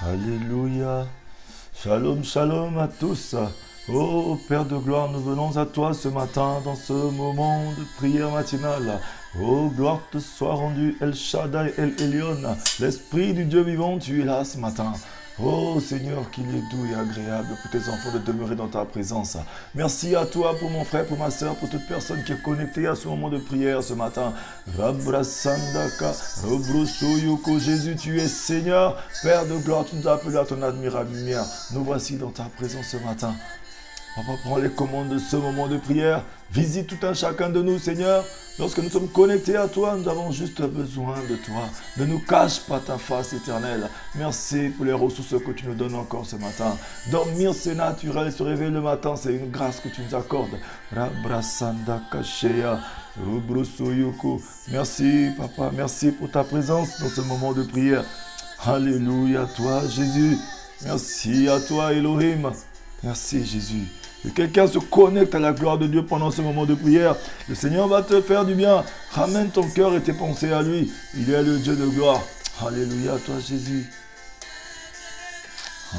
Alléluia. Shalom, shalom à tous. Oh Père de gloire, nous venons à toi ce matin dans ce moment de prière matinale. Oh, gloire te soit rendue, El Shaddai, El Elyon. L'Esprit du Dieu vivant, tu es là ce matin. Oh Seigneur, qu'il est doux et agréable pour tes enfants de demeurer dans ta présence. Merci à toi pour mon frère, pour ma soeur, pour toute personne qui est connectée à ce moment de prière ce matin. Rabrasandaka, Robrosoyoko, Jésus, tu es Seigneur. Père de gloire, tu nous as appelés à ton admirable lumière. Nous voici dans ta présence ce matin. Papa, prends les commandes de ce moment de prière. Visite tout un chacun de nous, Seigneur. Lorsque nous sommes connectés à toi, nous avons juste besoin de toi. Ne nous cache pas ta face éternelle. Merci pour les ressources que tu nous donnes encore ce matin. Dormir, c'est naturel. Se réveiller le matin, c'est une grâce que tu nous accordes. Rabrasanda Kashea, Ubrusoyoko. Merci, Papa. Merci pour ta présence dans ce moment de prière. Alléluia, toi, Jésus. Merci à toi, Elohim. Merci, Jésus. Que quelqu'un se connecte à la gloire de Dieu pendant ce moment de prière. Le Seigneur va te faire du bien. Ramène ton cœur et tes pensées à lui. Il est le Dieu de gloire. Alléluia, toi Jésus.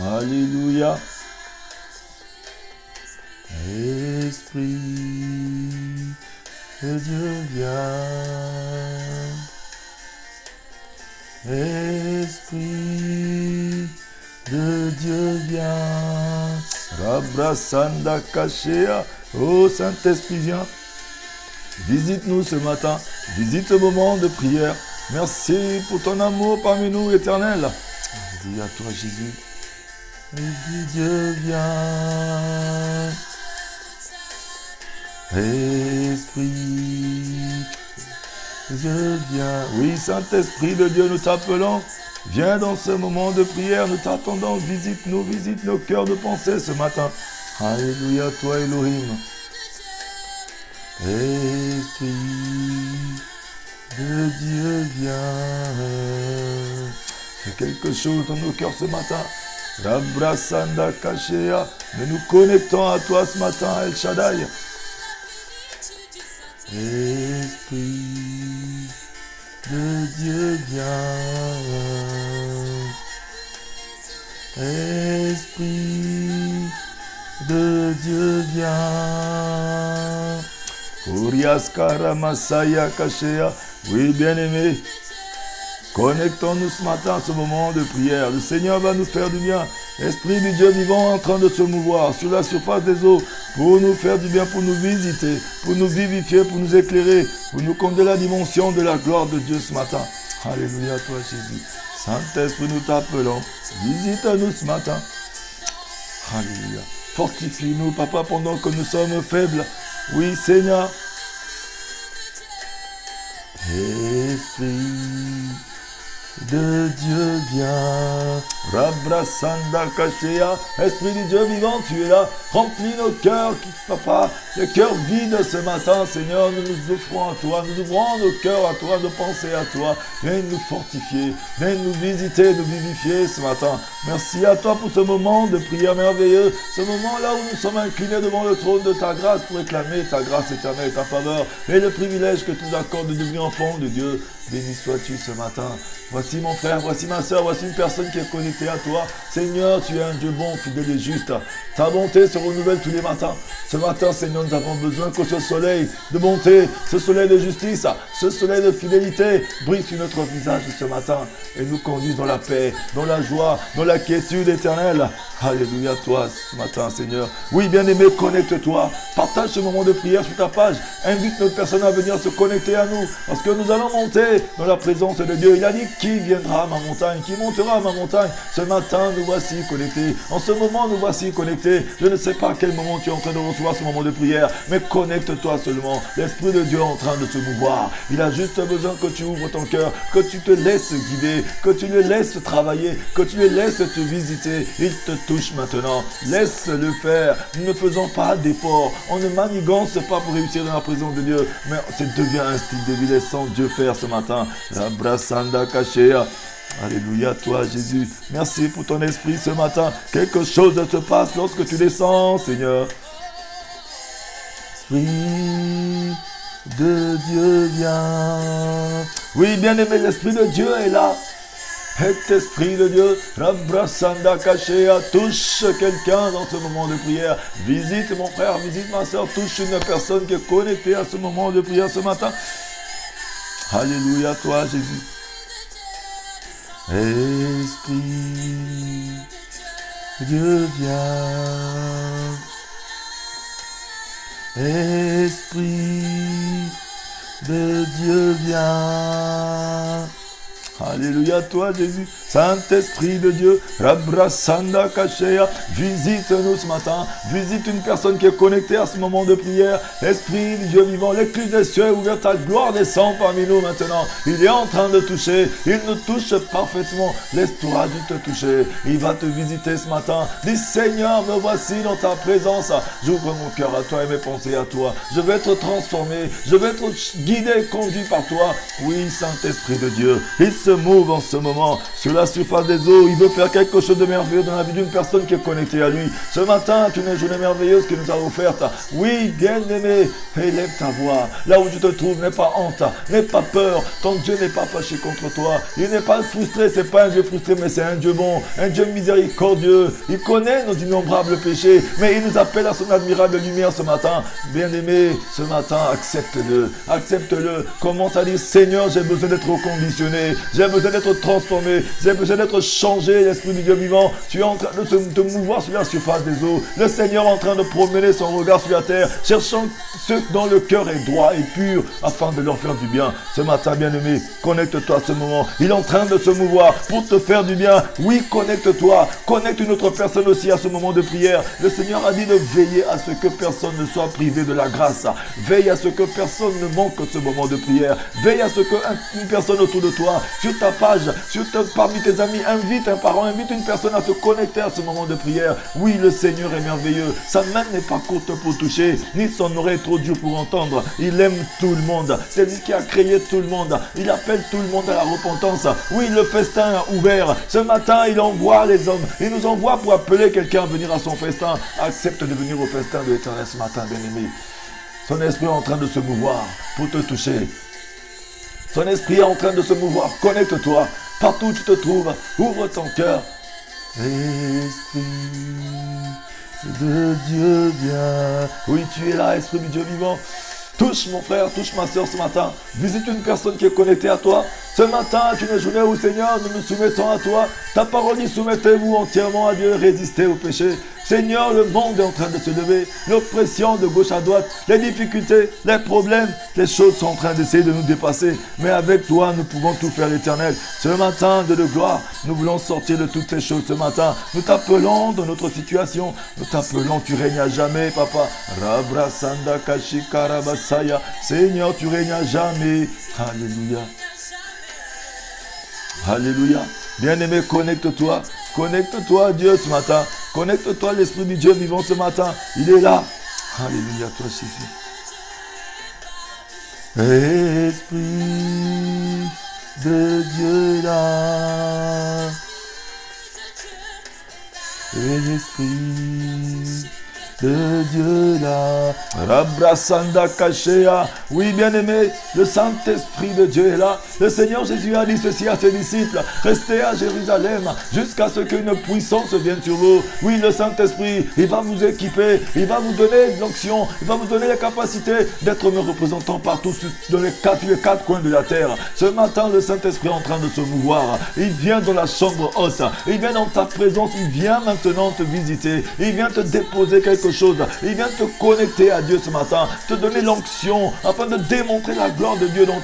Alléluia. Esprit de Dieu vient. Esprit de Dieu vient. Rabrasanda Kashea. Oh Saint-Esprit, viens. Visite-nous ce matin. Visite ce moment de prière. Merci pour ton amour parmi nous, éternel. Alléluia, toi Jésus. Dieu vient. Esprit, Dieu vient. Oui, Saint-Esprit de Dieu, nous t'appelons. Viens dans ce moment de prière, nous t'attendons. Visite-nous, visite nos cœurs de pensée ce matin. Alléluia, toi Elohim. Esprit de Dieu vient. Fais quelque chose dans nos cœurs ce matin. Rabrasanda Kashea. Nous nous connectons à toi ce matin, El Shaddai. Esprit de Dieu vient. Esprit de Dieu vient. Uriaskara Masaya Kashea. Oui, bien-aimé. Connectons-nous ce matin à ce moment de prière. Le Seigneur va nous faire du bien. Esprit du Dieu vivant en train de se mouvoir sur la surface des eaux pour nous faire du bien, pour nous visiter, pour nous vivifier, pour nous éclairer, pour nous conduire la dimension de la gloire de Dieu ce matin. Alléluia, toi Jésus. Saint-Esprit, nous t'appelons. Visite-nous ce matin. Alléluia. Fortifie-nous, Papa, pendant que nous sommes faibles. Oui, Seigneur. Esprit de Dieu vient. Rabrasanda Kashea. Esprit du Dieu vivant, tu es là. Remplis nos cœurs, Papa. Les cœurs vides ce matin, Seigneur. Nous nous offrons à toi. Nous ouvrons nos cœurs à toi, nos pensées à toi. Viens nous fortifier. Viens nous visiter, nous vivifier ce matin. Merci à toi pour ce moment de prière merveilleux. Ce moment-là où nous sommes inclinés devant le trône de ta grâce pour réclamer ta grâce éternelle et ta faveur. Et le privilège que tu nous accordes de devenir enfant de Dieu. Béni sois-tu ce matin. Voici mon frère, voici ma soeur, voici une personne qui est connectée à toi. Seigneur, tu es un Dieu bon, fidèle et juste. Ta bonté se renouvelle tous les matins. Ce matin, Seigneur, nous avons besoin que ce soleil de bonté, ce soleil de justice, ce soleil de fidélité brille sur notre visage ce matin et nous conduise dans la paix, dans la joie, dans la quiétude éternelle. Alléluia, toi, ce matin, Seigneur. Oui, bien-aimé, connecte-toi. Partage ce moment de prière sur ta page. Invite notre personne à venir se connecter à nous parce que nous allons monter dans la présence de Dieu. Il a dit, qui viendra à ma montagne, qui montera à ma montagne. Ce matin, nous voici connectés. En ce moment, nous voici connectés. Je ne sais pas à quel moment tu es en train de recevoir ce moment de prière, mais connecte-toi seulement. L'Esprit de Dieu est en train de se mouvoir. Il a juste besoin que tu ouvres ton cœur, que tu te laisses guider, que tu le laisses travailler, que tu le laisses te visiter. Il te touche maintenant. Laisse-le faire. Nous ne faisons pas d'efforts. On ne manigance pas pour réussir dans la présence de Dieu, mais ça devient un style de vie. Laissons Dieu faire ce matin. La brassanda Kashea. Alléluia, toi Jésus. Merci pour ton esprit ce matin. Quelque chose se passe lorsque tu descends, Seigneur. Esprit de Dieu vient. Oui, bien-aimé, l'Esprit de Dieu est là. Et Esprit de Dieu, Rabrasanda Kashea, touche quelqu'un dans ce moment de prière. Visite mon frère, visite ma soeur, touche une personne qui est connectée à ce moment de prière ce matin. Alléluia, toi Jésus. Esprit, Dieu viens. Esprit de Dieu viens. Alléluia, toi Jésus, Saint-Esprit de Dieu, Rabrasanda Kashea, visite-nous ce matin, visite une personne qui est connectée à ce moment de prière. Esprit du Dieu vivant, l'écluse des cieux est ouverte, ta gloire descend parmi nous maintenant. Il est en train de toucher, il nous touche parfaitement. Laisse-toi Dieu te toucher, il va te visiter ce matin. Dis Seigneur, me voici dans ta présence. J'ouvre mon cœur à toi et mes pensées à toi. Je vais être transformé, je vais être guidé et conduit par toi. Oui, Saint-Esprit de Dieu, il se mouve en ce moment sur la surface des eaux. Il veut faire quelque chose de merveilleux dans la vie d'une personne qui est connectée à lui. Ce matin, tu es une journée merveilleuse qu'il nous a offerte. Oui, bien-aimé, élève ta voix. Là où tu te trouves, n'aie pas honte, n'aie pas peur. Ton Dieu n'est pas fâché contre toi. Il n'est pas frustré, c'est pas un Dieu frustré, mais c'est un Dieu bon, un Dieu miséricordieux. Il connaît nos innombrables péchés, mais il nous appelle à son admirable lumière ce matin. Bien-aimé, ce matin, accepte-le, accepte-le. Commence à dire, Seigneur, j'ai besoin d'être reconditionné. J'ai besoin d'être transformé, j'ai besoin d'être changé, l'Esprit du Dieu vivant. Tu es en train de te mouvoir sur la surface des eaux. Le Seigneur est en train de promener son regard sur la terre, cherchant ceux dont le cœur est droit et pur, afin de leur faire du bien. Ce matin, bien-aimé, connecte-toi à ce moment. Il est en train de se mouvoir pour te faire du bien. Oui, connecte-toi. Connecte une autre personne aussi à ce moment de prière. Le Seigneur a dit de veiller à ce que personne ne soit privé de la grâce. Veille à ce que personne ne manque ce moment de prière. Veille à ce qu'une personne autour de toi, sur ta page, parmi tes amis, invite un parent, invite une personne à se connecter à ce moment de prière. Oui, le Seigneur est merveilleux. Sa main n'est pas courte pour toucher, ni son oreille trop dure pour entendre. Il aime tout le monde. C'est lui qui a créé tout le monde. Il appelle tout le monde à la repentance. Oui, le festin est ouvert. Ce matin, il envoie les hommes. Il nous envoie pour appeler quelqu'un à venir à son festin. Accepte de venir au festin de l'Éternel ce matin, bien-aimé. Son esprit est en train de se mouvoir pour te toucher. Son esprit est en train de se mouvoir. Connecte-toi. Partout où tu te trouves, ouvre ton cœur. Esprit de Dieu viens. Oui, tu es là, Esprit du Dieu vivant. Touche mon frère, touche ma soeur ce matin. Visite une personne qui est connectée à toi. Ce matin, tu es une journée où, Seigneur, nous nous soumettons à toi. Ta parole dit, soumettez-vous entièrement à Dieu, résistez au péché. Seigneur, le monde est en train de se lever. L'oppression de gauche à droite, les difficultés, les problèmes, les choses sont en train d'essayer de nous dépasser. Mais avec toi, nous pouvons tout faire, l'Éternel. Ce matin, Dieu de gloire, nous voulons sortir de toutes ces choses ce matin. Nous t'appelons dans notre situation. Nous t'appelons, tu règnes à jamais, Papa. Rabrasanda Kashikarabasaya. Seigneur, tu règnes à jamais. Alléluia. Alléluia. Bien-aimé, connecte-toi. Connecte-toi à Dieu ce matin. Connecte-toi à l'Esprit du Dieu vivant ce matin. Il est là. Alléluia, toi Jésus. Esprit de Dieu là. Esprit de Dieu là. Rabrasanda Kashea. Oui, bien-aimé, le Saint-Esprit de Dieu est là. Le Seigneur Jésus a dit ceci à ses disciples. Restez à Jérusalem jusqu'à ce qu'une puissance vienne sur vous. Oui, le Saint-Esprit, il va vous équiper. Il va vous donner de l'onction. Il va vous donner la capacité d'être mes représentants partout dans les quatre coins de la terre. Ce matin, le Saint-Esprit est en train de se mouvoir. Il vient dans la chambre haute. Il vient dans ta présence. Il vient maintenant te visiter. Il vient te déposer quelque chose. Il vient te connecter à Dieu ce matin, te donner l'onction afin de démontrer la gloire de Dieu dans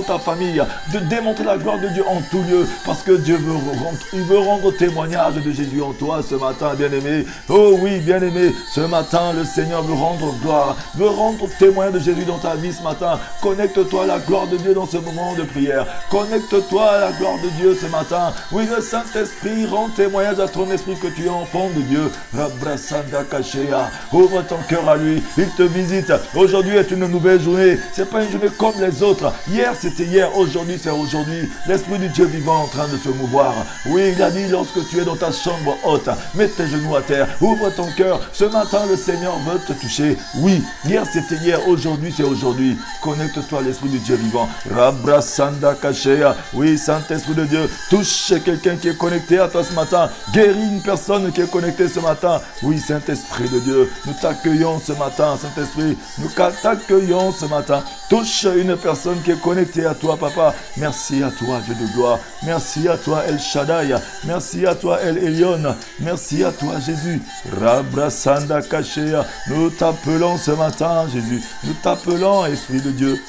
ta famille, de démontrer la gloire de Dieu en tout lieu, parce que Dieu veut rendre témoignage de Jésus en toi ce matin, bien-aimé. Oh oui, bien-aimé, ce matin, le Seigneur veut rendre gloire, veut rendre témoin de Jésus dans ta vie ce matin. Connecte-toi à la gloire de Dieu dans ce moment de prière. Connecte-toi à la gloire de Dieu ce matin. Oui, le Saint-Esprit rend témoignage à ton esprit que tu es enfant de Dieu. Rabrasanda Kashea. toi. Ouvre ton cœur à lui. Il te visite. Aujourd'hui est une nouvelle journée. C'est pas une journée comme les autres. Hier, c'était hier. Aujourd'hui, c'est aujourd'hui. L'Esprit du Dieu vivant est en train de se mouvoir. Oui, il a dit, lorsque tu es dans ta chambre haute, mets tes genoux à terre. Ouvre ton cœur. Ce matin, le Seigneur veut te toucher. Oui, hier, c'était hier. Aujourd'hui, c'est aujourd'hui. Connecte-toi à l'Esprit du Dieu vivant. Rabrasanda Kashea. Oui, Saint-Esprit de Dieu, touche quelqu'un qui est connecté à toi ce matin. Guéris une personne qui est connectée ce matin. Oui, Saint-Esprit de Dieu, nous t'accueillons ce matin. Saint-Esprit, nous t'accueillons ce matin. Touche une personne qui est connectée à toi, Papa. Merci à toi, Dieu de gloire. Merci à toi, El Shaddai. Merci à toi, El Elyon. Merci à toi, Jésus. Rabrasanda Kashea. Nous t'appelons ce matin, Jésus. Nous t'appelons, Esprit de Dieu.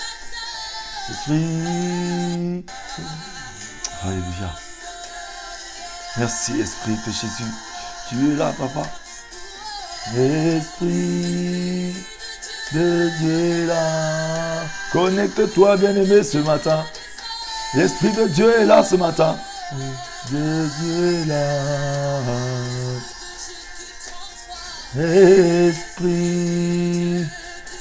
Esprit. Alléluia. Merci, Esprit de Jésus. Tu es là, Papa. Esprit de Dieu est là. Connecte-toi, bien-aimé, ce matin. L'Esprit de Dieu est là ce matin. De Dieu est là. Esprit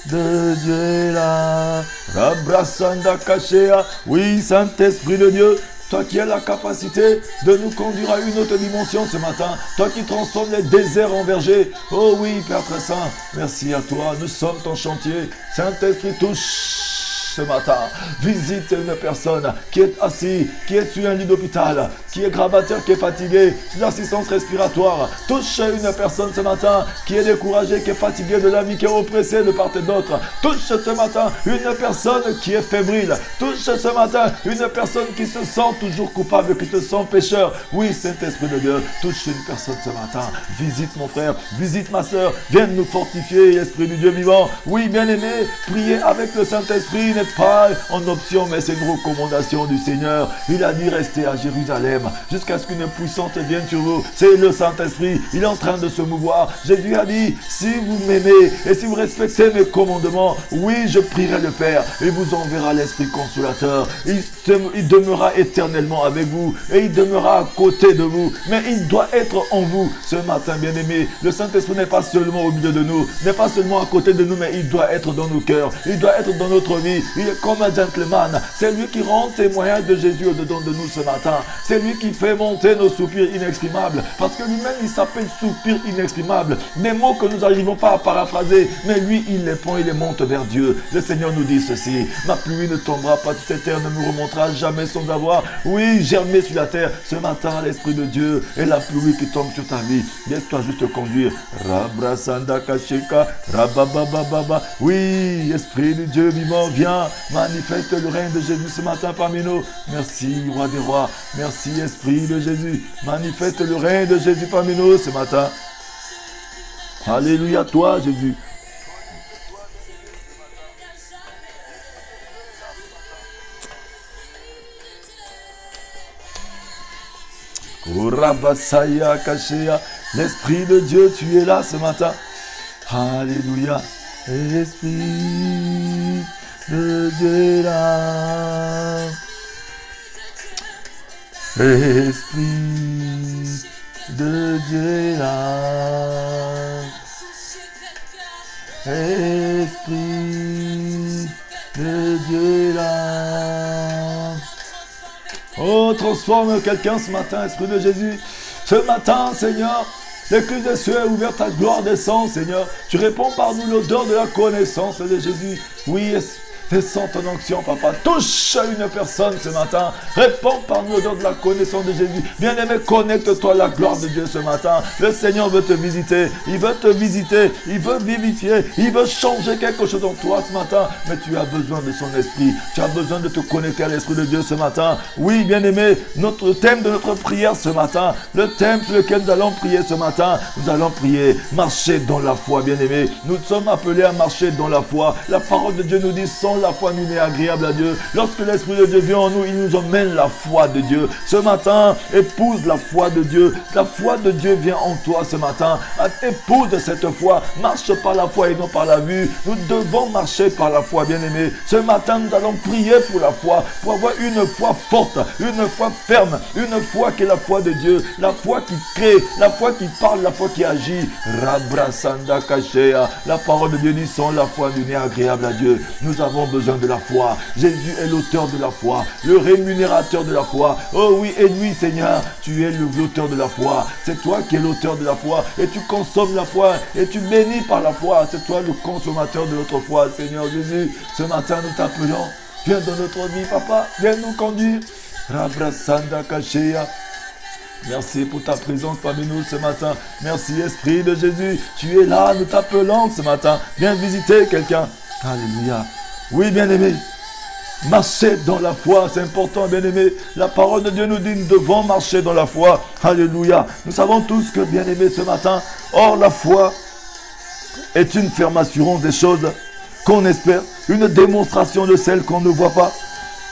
de Dieu est là. Rabrasanda Kashea. Oui, Saint-Esprit de Dieu. Toi qui as la capacité de nous conduire à une autre dimension ce matin. Toi qui transformes les déserts en vergers. Oh oui, Père très saint. Merci à toi. Nous sommes ton chantier. Saint-Esprit, touche ce matin. Visite une personne qui est assise, qui est sur un lit d'hôpital, qui est grabataire, qui est fatigué, sur l'assistance respiratoire. Touche une personne ce matin qui est découragée, qui est fatiguée de la vie, qui est oppressée de part et d'autre. Touche ce matin une personne qui est fébrile. Touche ce matin une personne qui se sent toujours coupable, qui se sent pécheur. Oui, Saint-Esprit de Dieu, touche une personne ce matin. Visite mon frère, visite ma soeur. Viens nous fortifier, Esprit du Dieu vivant. Oui, bien-aimé, prier avec le Saint-Esprit n'est pas en option, mais c'est une recommandation du Seigneur. Il a dit restez à Jérusalem jusqu'à ce qu'une puissance vienne sur vous. C'est le Saint-Esprit, il est en train de se mouvoir. Jésus a dit, si vous m'aimez et si vous respectez mes commandements, oui, je prierai le Père et vous enverra l'Esprit consolateur. Il demeurera éternellement avec vous et il demeurera à côté de vous, mais il doit être en vous. Ce matin, bien-aimé, le Saint-Esprit n'est pas seulement au milieu de nous, n'est pas seulement à côté de nous, mais il doit être dans nos cœurs, il doit être dans notre vie. Il est comme un gentleman. C'est lui qui rend témoignage de Jésus au-dedans de nous ce matin. C'est lui qui fait monter nos soupirs inexprimables. Parce que lui-même, il s'appelle soupir inexprimable. Des mots que nous n'arrivons pas à paraphraser. Mais lui, il les prend, il les monte vers Dieu. Le Seigneur nous dit ceci. Ma pluie ne tombera pas sur cette terre, ne me remontera jamais sans avoir, oui, germé sur la terre. Ce matin, l'Esprit de Dieu et la pluie qui tombe sur ta vie. Laisse-toi juste conduire. Rabrasanda Kasheka. Rababababa. Oui, Esprit du Dieu vivant, viens. Manifeste le règne de Jésus ce matin parmi nous. Merci, Roi des rois. Merci, Esprit de Jésus. Manifeste le règne de Jésus parmi nous ce matin. Alléluia, toi, Jésus. Urabasaya Kashea. L'Esprit de Dieu, tu es là ce matin. Alléluia. Esprit de Dieu est là. Esprit de Dieu est là. Esprit de Dieu est là. Oh, transforme quelqu'un ce matin, Esprit de Jésus. Ce matin, Seigneur, l'église des cieux est ouverte, ta gloire descend, Seigneur. Tu réponds par nous l'odeur de la connaissance de Jésus. Oui, descends ton onction, Papa. Touche une personne ce matin. Réponds par nous l'odeur de la connaissance de Jésus. Bien-aimé, connecte-toi à la gloire de Dieu ce matin. Le Seigneur veut te visiter. Il veut te visiter. Il veut vivifier. Il veut changer quelque chose en toi ce matin. Mais tu as besoin de son esprit. Tu as besoin de te connecter à l'Esprit de Dieu ce matin. Oui, bien-aimé, notre thème de notre prière ce matin, le thème sur lequel nous allons prier ce matin, nous allons prier, marcher dans la foi, bien-aimé. Nous sommes appelés à marcher dans la foi. La parole de Dieu nous dit, sans sans la foi, nous n'est agréable à Dieu. Lorsque l'Esprit de Dieu vient en nous, il nous emmène la foi de Dieu. Ce matin, épouse la foi de Dieu. La foi de Dieu vient en toi ce matin. Épouse cette foi. Marche par la foi et non par la vue. Nous devons marcher par la foi, bien-aimés. Ce matin, nous allons prier pour la foi, pour avoir une foi forte, une foi ferme, une foi qui est la foi de Dieu, la foi qui crée, la foi qui parle, la foi qui agit. Rabrasanda Kashea. La parole de Dieu dit sans la foi, nous n'est agréable à Dieu. Nous avons besoin de la foi. Jésus est l'auteur de la foi, le rémunérateur de la foi. Oh oui, et lui, Seigneur, tu es l'auteur de la foi. C'est toi qui es l'auteur de la foi et tu consommes la foi et tu bénis par la foi. C'est toi le consommateur de notre foi, Seigneur Jésus. Ce matin, nous t'appelons. Viens dans notre vie, Papa. Viens nous conduire. Rabrasanda Kashea. Merci pour ta présence parmi nous ce matin. Merci Esprit de Jésus. Tu es là, nous t'appelons ce matin. Viens visiter quelqu'un. Alléluia. Oui, bien-aimé. Marcher dans la foi, c'est important, bien-aimé. La parole de Dieu nous dit, nous devons marcher dans la foi. Alléluia. Nous savons tous que, bien-aimé, ce matin, or la foi est une ferme assurance des choses qu'on espère, une démonstration de celles qu'on ne voit pas.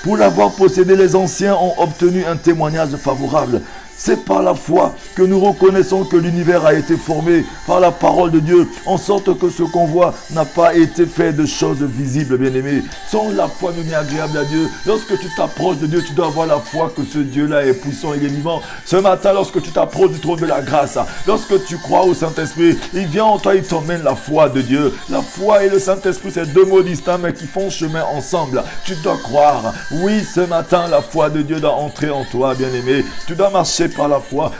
Pour l'avoir possédé, les anciens ont obtenu un témoignage favorable. C'est par la foi que nous reconnaissons que l'univers a été formé par la parole de Dieu, en sorte que ce qu'on voit n'a pas été fait de choses visibles, bien-aimés. Sans la foi, nous n'est agréable à Dieu. Lorsque tu t'approches de Dieu, tu dois avoir la foi que ce Dieu-là est puissant, il est vivant. Ce matin, lorsque tu t'approches du trône de la grâce, lorsque tu crois au Saint-Esprit, il vient en toi, il t'emmène la foi de Dieu. La foi et le Saint-Esprit, c'est deux mots distincts, mais qui font chemin ensemble. Tu dois croire. Oui, ce matin, la foi de Dieu doit entrer en toi, bien-aimé. Tu dois marcher par la foi.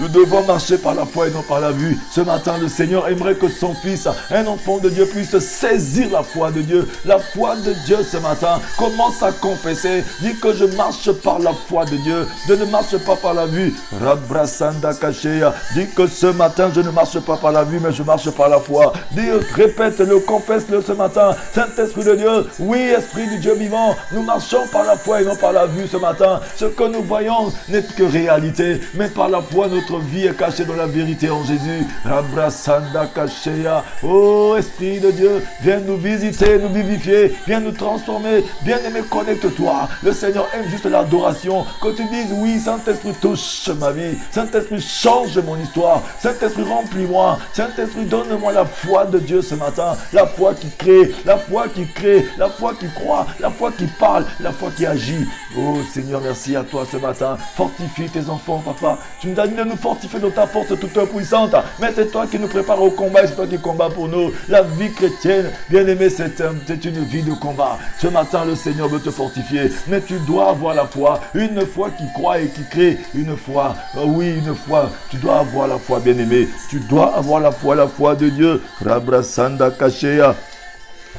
Nous devons marcher par la foi et non par la vue. Ce matin, le Seigneur aimerait que son fils, un enfant de Dieu, puisse saisir la foi de Dieu. La foi de Dieu ce matin. Commence à confesser. Dis que je marche par la foi de Dieu. Je ne marche pas par la vue. Rabrasanda Kashea. Dis que ce matin, je ne marche pas par la vue, mais je marche par la foi. Dis, répète-le, confesse-le ce matin. Saint-Esprit de Dieu, oui, Esprit du Dieu vivant, nous marchons par la foi et non par la vue ce matin. Ce que nous voyons n'est que réalité, mais par la foi, notre vie est cachée dans la vérité en Jésus. Rabrasanda Kashea. Oh, Esprit de Dieu, viens nous visiter, nous vivifier, viens nous transformer. Bien-aimé, connecte-toi. Le Seigneur aime juste l'adoration. Que tu dises, oui, Saint-Esprit, touche ma vie. Saint-Esprit, change mon histoire. Saint-Esprit, remplis-moi. Saint-Esprit, donne-moi la foi de Dieu ce matin. La foi qui crée, la foi qui crée, la foi qui croit, la foi qui parle, la foi qui agit. Oh Seigneur, merci à toi ce matin. Fortifie tes enfants, Papa. Tu nous as dit de nous fortifier de ta force toute puissante. Mais c'est toi qui nous prépares au combat et c'est toi qui combats pour nous. La vie chrétienne, bien-aimé, c'est une vie de combat. Ce matin, le Seigneur veut te fortifier. Mais tu dois avoir la foi. Une foi qui croit et qui crée. Une foi, oui, une foi. Tu dois avoir la foi, bien-aimé. Tu dois avoir la foi de Dieu. Rabrasanda Kashea.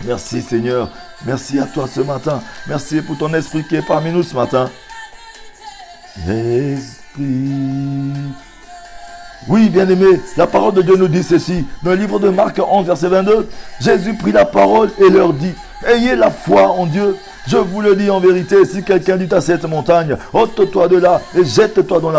Merci, Seigneur. Merci à toi ce matin. Merci pour ton esprit qui est parmi nous ce matin. Esprit. Oui, bien-aimé, la parole de Dieu nous dit ceci. Dans le livre de Marc 11, verset 22, Jésus prit la parole et leur dit, ayez la foi en Dieu. Je vous le dis en vérité, si quelqu'un dit à cette montagne, ôte-toi de là et jette-toi dans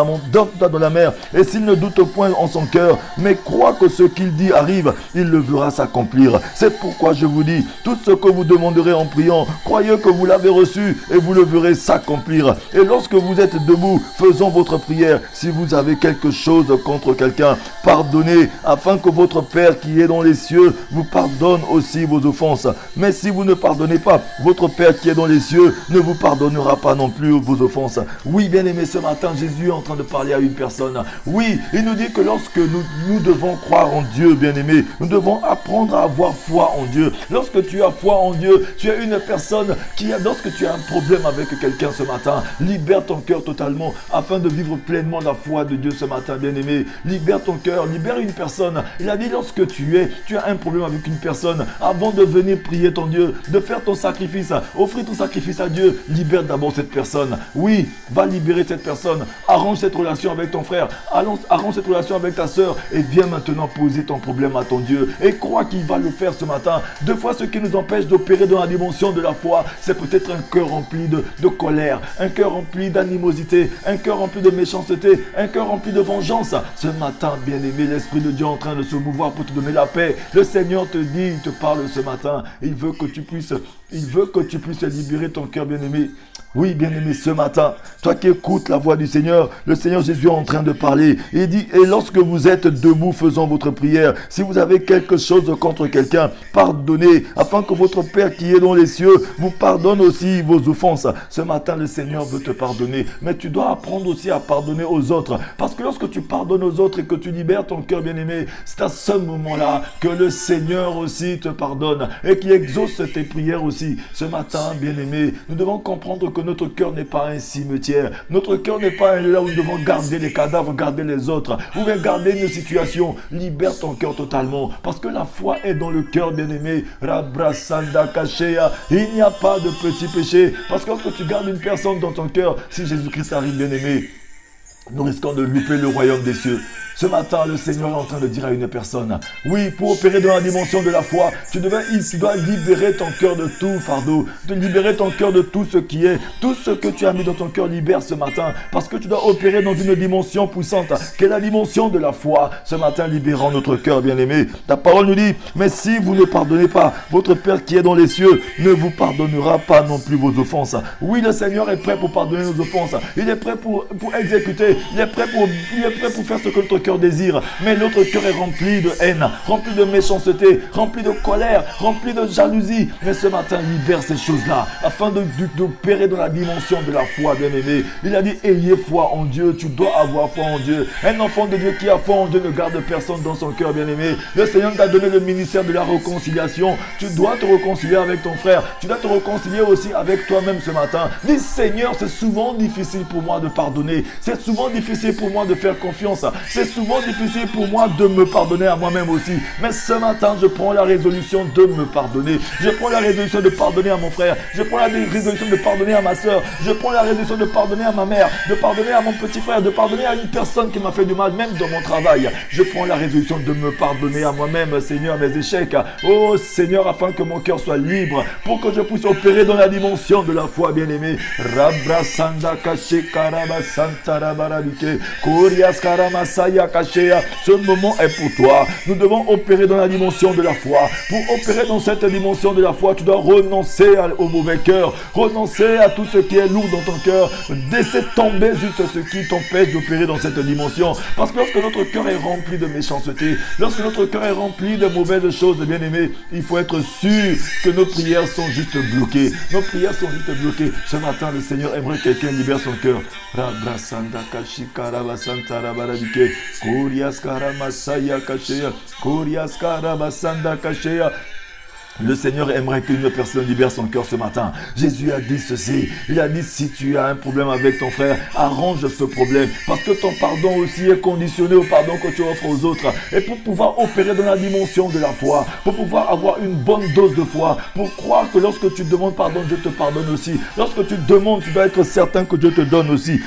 la mer, et s'il ne doute point en son cœur, mais croit que ce qu'il dit arrive, il le verra s'accomplir. C'est pourquoi je vous dis, tout ce que vous demanderez en priant, croyez que vous l'avez reçu et vous le verrez s'accomplir. Et lorsque vous êtes debout, faisons votre prière. Si vous avez quelque chose contre quelqu'un, pardonnez, afin que votre Père qui est dans les cieux vous pardonne aussi vos offenses. Mais si vous ne pardonnez pas, votre Père qui est dans les cieux ne vous pardonnera pas non plus vos offenses. Oui, bien-aimé, ce matin, Jésus est en train de parler à une personne. Oui, il nous dit que lorsque nous devons croire en Dieu, bien-aimé, nous devons apprendre à avoir foi en Dieu. Lorsque tu as foi en Dieu, tu es une personne lorsque tu as un problème avec quelqu'un ce matin, libère ton cœur totalement afin de vivre pleinement la foi de Dieu ce matin, bien-aimé. Libère ton cœur, libère une personne. Il a dit lorsque tu as un problème avec une personne, avant de venir prier ton Dieu, de faire ton sacrifice, offrir ton sacrifice à Dieu, libère d'abord cette personne. Oui, va libérer cette personne. Arrange cette relation avec ton frère. Arrange cette relation avec ta soeur. Et viens maintenant poser ton problème à ton Dieu. Et crois qu'il va le faire ce matin. Deux fois, ce qui nous empêche d'opérer dans la dimension de la foi, c'est peut-être un cœur rempli de colère, un cœur rempli d'animosité, un cœur rempli de méchanceté, un cœur rempli de vengeance. Ce matin, bien-aimé, l'Esprit de Dieu est en train de se mouvoir pour te donner la paix. Le Seigneur te dit, il te parle ce matin. Il veut que tu puisses libérer ton cœur, bien-aimé. Oui, bien-aimé, ce matin, toi qui écoutes la voix du Seigneur, le Seigneur Jésus est en train de parler. Il dit, et lorsque vous êtes debout faisant votre prière, si vous avez quelque chose contre quelqu'un, pardonnez, afin que votre Père qui est dans les cieux vous pardonne aussi vos offenses. Ce matin, le Seigneur veut te pardonner, mais tu dois apprendre aussi à pardonner aux autres. Parce que lorsque tu pardonnes aux autres et que tu libères ton cœur, bien-aimé, c'est à ce moment-là que le Seigneur aussi te pardonne et qu'il exauce tes prières aussi. Ce matin, bien-aimé, nous devons comprendre que notre cœur n'est pas un cimetière. Notre cœur n'est pas là où nous devons garder les cadavres, garder les autres, ou bien garder une situation. Libère ton cœur totalement. Parce que la foi est dans le cœur, bien-aimé. Rabrasanda Kashea. Il n'y a pas de petit péché. Parce que lorsque tu gardes une personne dans ton cœur, si Jésus-Christ arrive, bien-aimé, nous risquons de louper le royaume des cieux. Ce matin, le Seigneur est en train de dire à une personne, oui, pour opérer dans la dimension de la foi, tu dois libérer ton cœur de tout fardeau, de libérer ton cœur de tout ce qui est, tout ce que tu as mis dans ton cœur, libère ce matin, parce que tu dois opérer dans une dimension puissante, qui est la dimension de la foi. Ce matin, libérons notre cœur, bien-aimé. Ta parole nous dit, mais si vous ne pardonnez pas, votre Père qui est dans les cieux ne vous pardonnera pas non plus vos offenses. Oui, le Seigneur est prêt pour pardonner nos offenses. Il est prêt pour exécuter. Il est prêt pour faire ce que notre cœur désire, mais notre cœur est rempli de haine, rempli de méchanceté, rempli de colère, rempli de jalousie. Mais ce matin, libère ces choses-là, afin d'opérer dans la dimension de la foi, bien-aimé. Il a dit, ayez foi en Dieu, tu dois avoir foi en Dieu. Un enfant de Dieu qui a foi en Dieu ne garde personne dans son cœur, bien-aimé. Le Seigneur t'a donné le ministère de la réconciliation. Tu dois te réconcilier avec ton frère, tu dois te réconcilier aussi avec toi-même ce matin. Dis, Seigneur, c'est souvent difficile pour moi de pardonner, c'est souvent difficile pour moi de faire confiance, c'est souvent difficile pour moi de me pardonner à moi-même aussi. Mais ce matin, je prends la résolution de me pardonner. Je prends la résolution de pardonner à mon frère. Je prends la résolution de pardonner à ma soeur. Je prends la résolution de pardonner à ma mère, de pardonner à mon petit frère, de pardonner à une personne qui m'a fait du mal, même dans mon travail. Je prends la résolution de me pardonner à moi-même, Seigneur, mes échecs. Oh Seigneur, afin que mon cœur soit libre, pour que je puisse opérer dans la dimension de la foi, bien-aimé. Rabrasanda Kache Karaba Santa Rabarabike Kurias Karamasaya. Ce moment est pour toi. Nous devons opérer dans la dimension de la foi. Pour opérer dans cette dimension de la foi, tu dois renoncer au mauvais cœur, renoncer à tout ce qui est lourd dans ton cœur, laisser tomber juste ce qui t'empêche d'opérer dans cette dimension. Parce que lorsque notre cœur est rempli de méchanceté, lorsque notre cœur est rempli de mauvaises choses, bien aimé, il faut être sûr que nos prières sont juste bloquées. Nos prières sont juste bloquées. Ce matin, le Seigneur aimerait que quelqu'un libère son cœur. Kurias Karamasaya Kashea, Kurias Karabasanda Kashea. Le Seigneur aimerait qu'une personne libère son cœur ce matin. Jésus a dit ceci. Il a dit, si tu as un problème avec ton frère, arrange ce problème. Parce que ton pardon aussi est conditionné au pardon que tu offres aux autres. Et pour pouvoir opérer dans la dimension de la foi, pour pouvoir avoir une bonne dose de foi, pour croire que lorsque tu demandes pardon, Dieu te pardonne aussi. Lorsque tu demandes, tu dois être certain que Dieu te donne aussi.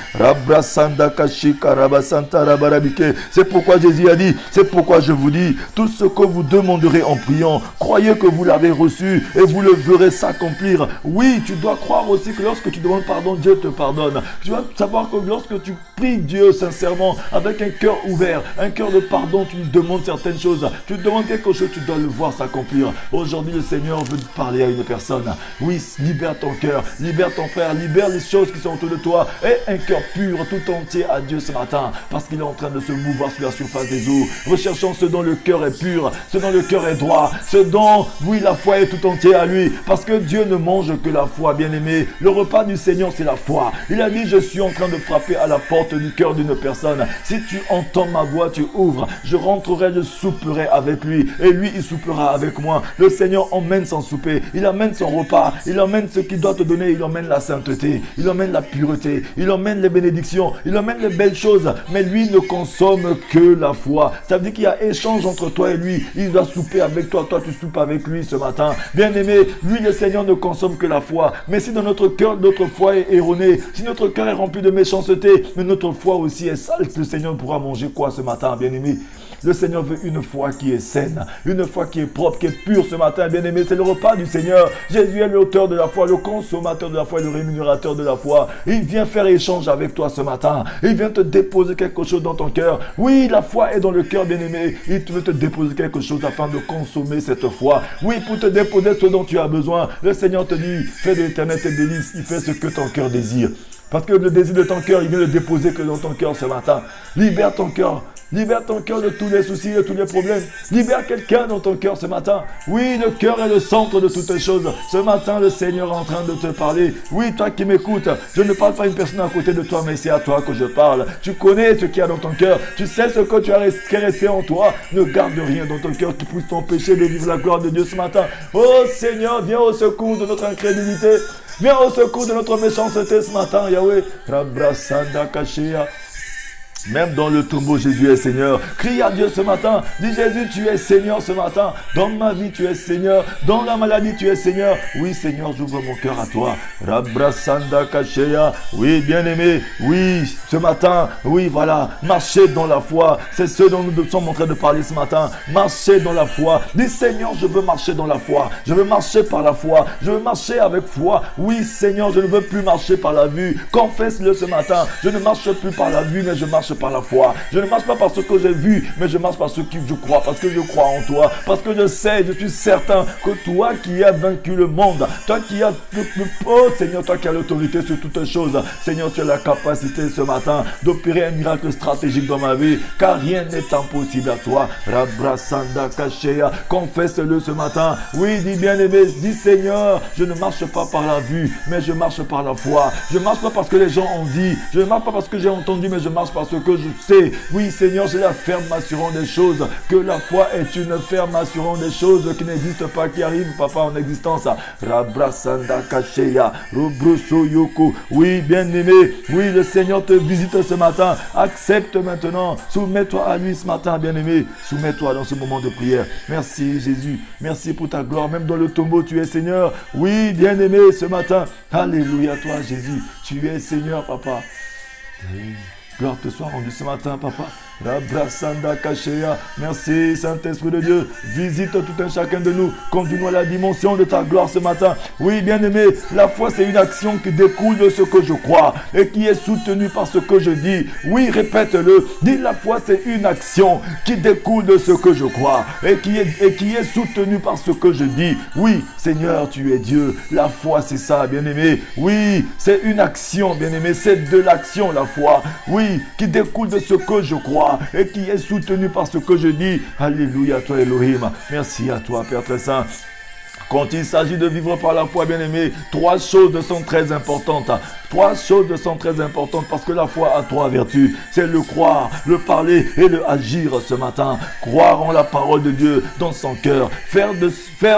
C'est pourquoi Jésus a dit, c'est pourquoi je vous dis, tout ce que vous demanderez en priant, croyez que vous l'avez reçu et vous le verrez s'accomplir. Oui, tu dois croire aussi que lorsque tu demandes pardon, Dieu te pardonne. Tu dois savoir que lorsque tu pries Dieu sincèrement, avec un cœur ouvert, un cœur de pardon, tu lui demandes certaines choses. Tu lui demandes quelque chose, tu dois le voir s'accomplir. Aujourd'hui, le Seigneur veut te parler à une personne. Oui, libère ton cœur, libère ton frère, libère les choses qui sont autour de toi et un cœur pur tout entier à Dieu ce matin, parce qu'il est en train de se mouvoir sur la surface des eaux. Recherchons ce dont le cœur est pur, ce dont le cœur est droit, ce dont, oui, la foi est tout entière à lui, parce que Dieu ne mange que la foi, bien-aimé. Le repas du Seigneur, c'est la foi. Il a dit, je suis en train de frapper à la porte du cœur d'une personne. Si tu entends ma voix, tu ouvres. Je rentrerai, je souperai avec lui, et lui, il soupera avec moi. Le Seigneur emmène son souper, il emmène son repas, il emmène ce qu'il doit te donner, il emmène la sainteté, il emmène la pureté, il emmène les bénédictions, il emmène les belles choses, mais lui ne consomme que la foi. Ça veut dire qu'il y a échange entre toi et lui. Il doit souper avec toi, toi tu soupes avec lui ce matin. Bien-aimé, lui, le Seigneur ne consomme que la foi. Mais si dans notre cœur, notre foi est erronée, si notre cœur est rempli de méchanceté, mais notre foi aussi est sale, le Seigneur pourra manger quoi ce matin, bien-aimé? Le Seigneur veut une foi qui est saine, une foi qui est propre, qui est pure ce matin, bien-aimé. C'est le repas du Seigneur. Jésus est l'auteur de la foi, le consommateur de la foi et le rémunérateur de la foi. Il vient faire échange avec toi ce matin. Il vient te déposer quelque chose dans ton cœur. Oui, la foi est dans le cœur, bien-aimé. Il veut te déposer quelque chose afin de consommer cette foi. Oui, pour te déposer ce dont tu as besoin. Le Seigneur te dit, fais de l'éternel tes délices. Il fait ce que ton cœur désire. Parce que le désir de ton cœur, il vient le déposer que dans ton cœur ce matin. Libère ton cœur. Libère ton cœur de tous les soucis, de tous les problèmes. Libère quelqu'un dans ton cœur ce matin. Oui, le cœur est le centre de toutes les choses. Ce matin, le Seigneur est en train de te parler. Oui, toi qui m'écoutes, je ne parle pas à une personne à côté de toi, mais c'est à toi que je parle. Tu connais ce qu'il y a dans ton cœur. Tu sais ce que tu as resté en toi. Ne garde rien dans ton cœur qui puisse t'empêcher de vivre la gloire de Dieu ce matin. Oh Seigneur, viens au secours de notre incrédulité. Viens au secours de notre méchanceté ce matin, Yahweh. Rabrasanda Kashia. Même dans le tombeau, Jésus est Seigneur. Crie à Dieu ce matin. Dis Jésus, tu es Seigneur ce matin. Dans ma vie, tu es Seigneur. Dans la maladie, tu es Seigneur. Oui, Seigneur, j'ouvre mon cœur à toi. Rabrasanda Kashea. Oui, bien-aimé. Oui, ce matin. Oui, voilà. Marchez dans la foi. C'est ce dont nous sommes en train de parler ce matin. Marchez dans la foi. Dis Seigneur, je veux marcher dans la foi. Je veux marcher par la foi. Je veux marcher avec foi. Oui, Seigneur, je ne veux plus marcher par la vue. Confesse-le ce matin. Je ne marche plus par la vue, mais je marche par la foi. Je ne marche pas par ce que j'ai vu, mais je marche par ce que je crois, parce que je crois en toi, parce que je sais, je suis certain que toi qui as vaincu le monde, toi qui as oh Seigneur, toi qui as l'autorité sur toutes choses, Seigneur, tu as la capacité ce matin d'opérer un miracle stratégique dans ma vie, car rien n'est impossible à toi. Rabrasanda Kashea, confesse-le ce matin. Oui, dis bien-aimé, dis Seigneur, je ne marche pas par la vue, mais je marche par la foi. Je ne marche pas parce que les gens ont dit, je ne marche pas parce que j'ai entendu, mais je marche parce que je sais. Oui, Seigneur, j'ai la ferme assurance des choses, que la foi est une ferme assurance des choses qui n'existent pas, qui arrivent, papa, en existence. Rabrasanda Kashea, Robruso Yoko. Oui, bien-aimé, oui, le Seigneur te visite ce matin. Accepte maintenant. Soumets-toi à lui ce matin, bien-aimé. Soumets-toi dans ce moment de prière. Merci, Jésus. Merci pour ta gloire. Même dans le tombeau, tu es Seigneur. Oui, bien-aimé, ce matin. Alléluia, toi, Jésus. Tu es Seigneur, papa. Oui. Gloire te soit rendue ce matin, papa. Rabrasanda Kashea. Merci, Saint-Esprit de Dieu. Visite tout un chacun de nous. Conduis-nous à la dimension de ta gloire ce matin. Oui, bien-aimé, la foi, c'est une action qui découle de ce que je crois et qui est soutenue par ce que je dis. Oui, répète-le. Dis, la foi, c'est une action qui découle de ce que je crois et qui est soutenue par ce que je dis. Oui, Seigneur, tu es Dieu. La foi, c'est ça, bien-aimé. Oui, c'est une action, bien-aimé. C'est de l'action, la foi. Oui, qui découle de ce que je crois et qui est soutenu par ce que je dis. Alléluia, toi Elohim. Merci à toi, Père très saint. Quand il s'agit de vivre par la foi, bien-aimé, trois choses sont très importantes. Trois choses sont très importantes parce que la foi a trois vertus. C'est le croire, le parler et le agir ce matin. Croire en la parole de Dieu dans son cœur. Faire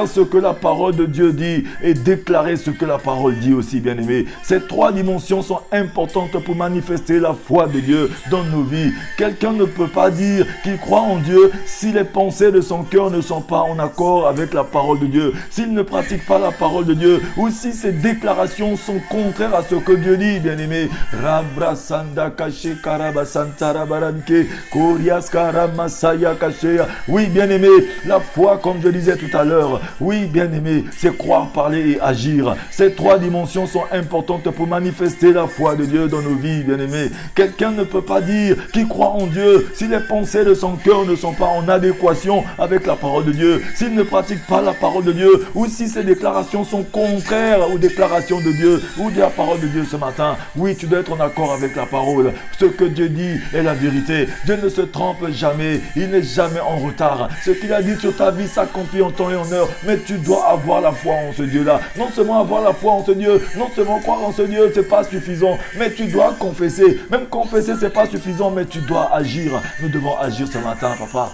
ce que la parole de Dieu dit et déclarer ce que la parole dit aussi, bien-aimé. Ces trois dimensions sont importantes pour manifester la foi de Dieu dans nos vies. Quelqu'un ne peut pas dire qu'il croit en Dieu si les pensées de son cœur ne sont pas en accord avec la parole de Dieu. S'il ne pratique pas la parole de Dieu ou si ses déclarations sont contraires à ce que Dieu dit, bien-aimé. Rabrasanda Kashe Karabasantara Baranke Korias Karamasaya Kashea. Oui, bien-aimé, la foi, comme je disais tout à l'heure, oui, bien-aimé, c'est croire, parler et agir. Ces trois dimensions sont importantes pour manifester la foi de Dieu dans nos vies, bien-aimé. Quelqu'un ne peut pas dire qu'il croit en Dieu si les pensées de son cœur ne sont pas en adéquation avec la parole de Dieu, s'il ne pratique pas la parole de Dieu, ou si ces déclarations sont contraires aux déclarations de Dieu ou de la parole de Dieu ce matin. Oui, tu dois être en accord avec la parole. Ce que Dieu dit est la vérité. Dieu ne se trompe jamais. Il n'est jamais en retard. Ce qu'il a dit sur ta vie s'accomplit en temps et en heure. Mais tu dois avoir la foi en ce Dieu-là. Non seulement avoir la foi en ce Dieu, non seulement croire en ce Dieu, c'est pas suffisant. Mais tu dois confesser. Même confesser, c'est pas suffisant, mais tu dois agir. Nous devons agir ce matin, papa.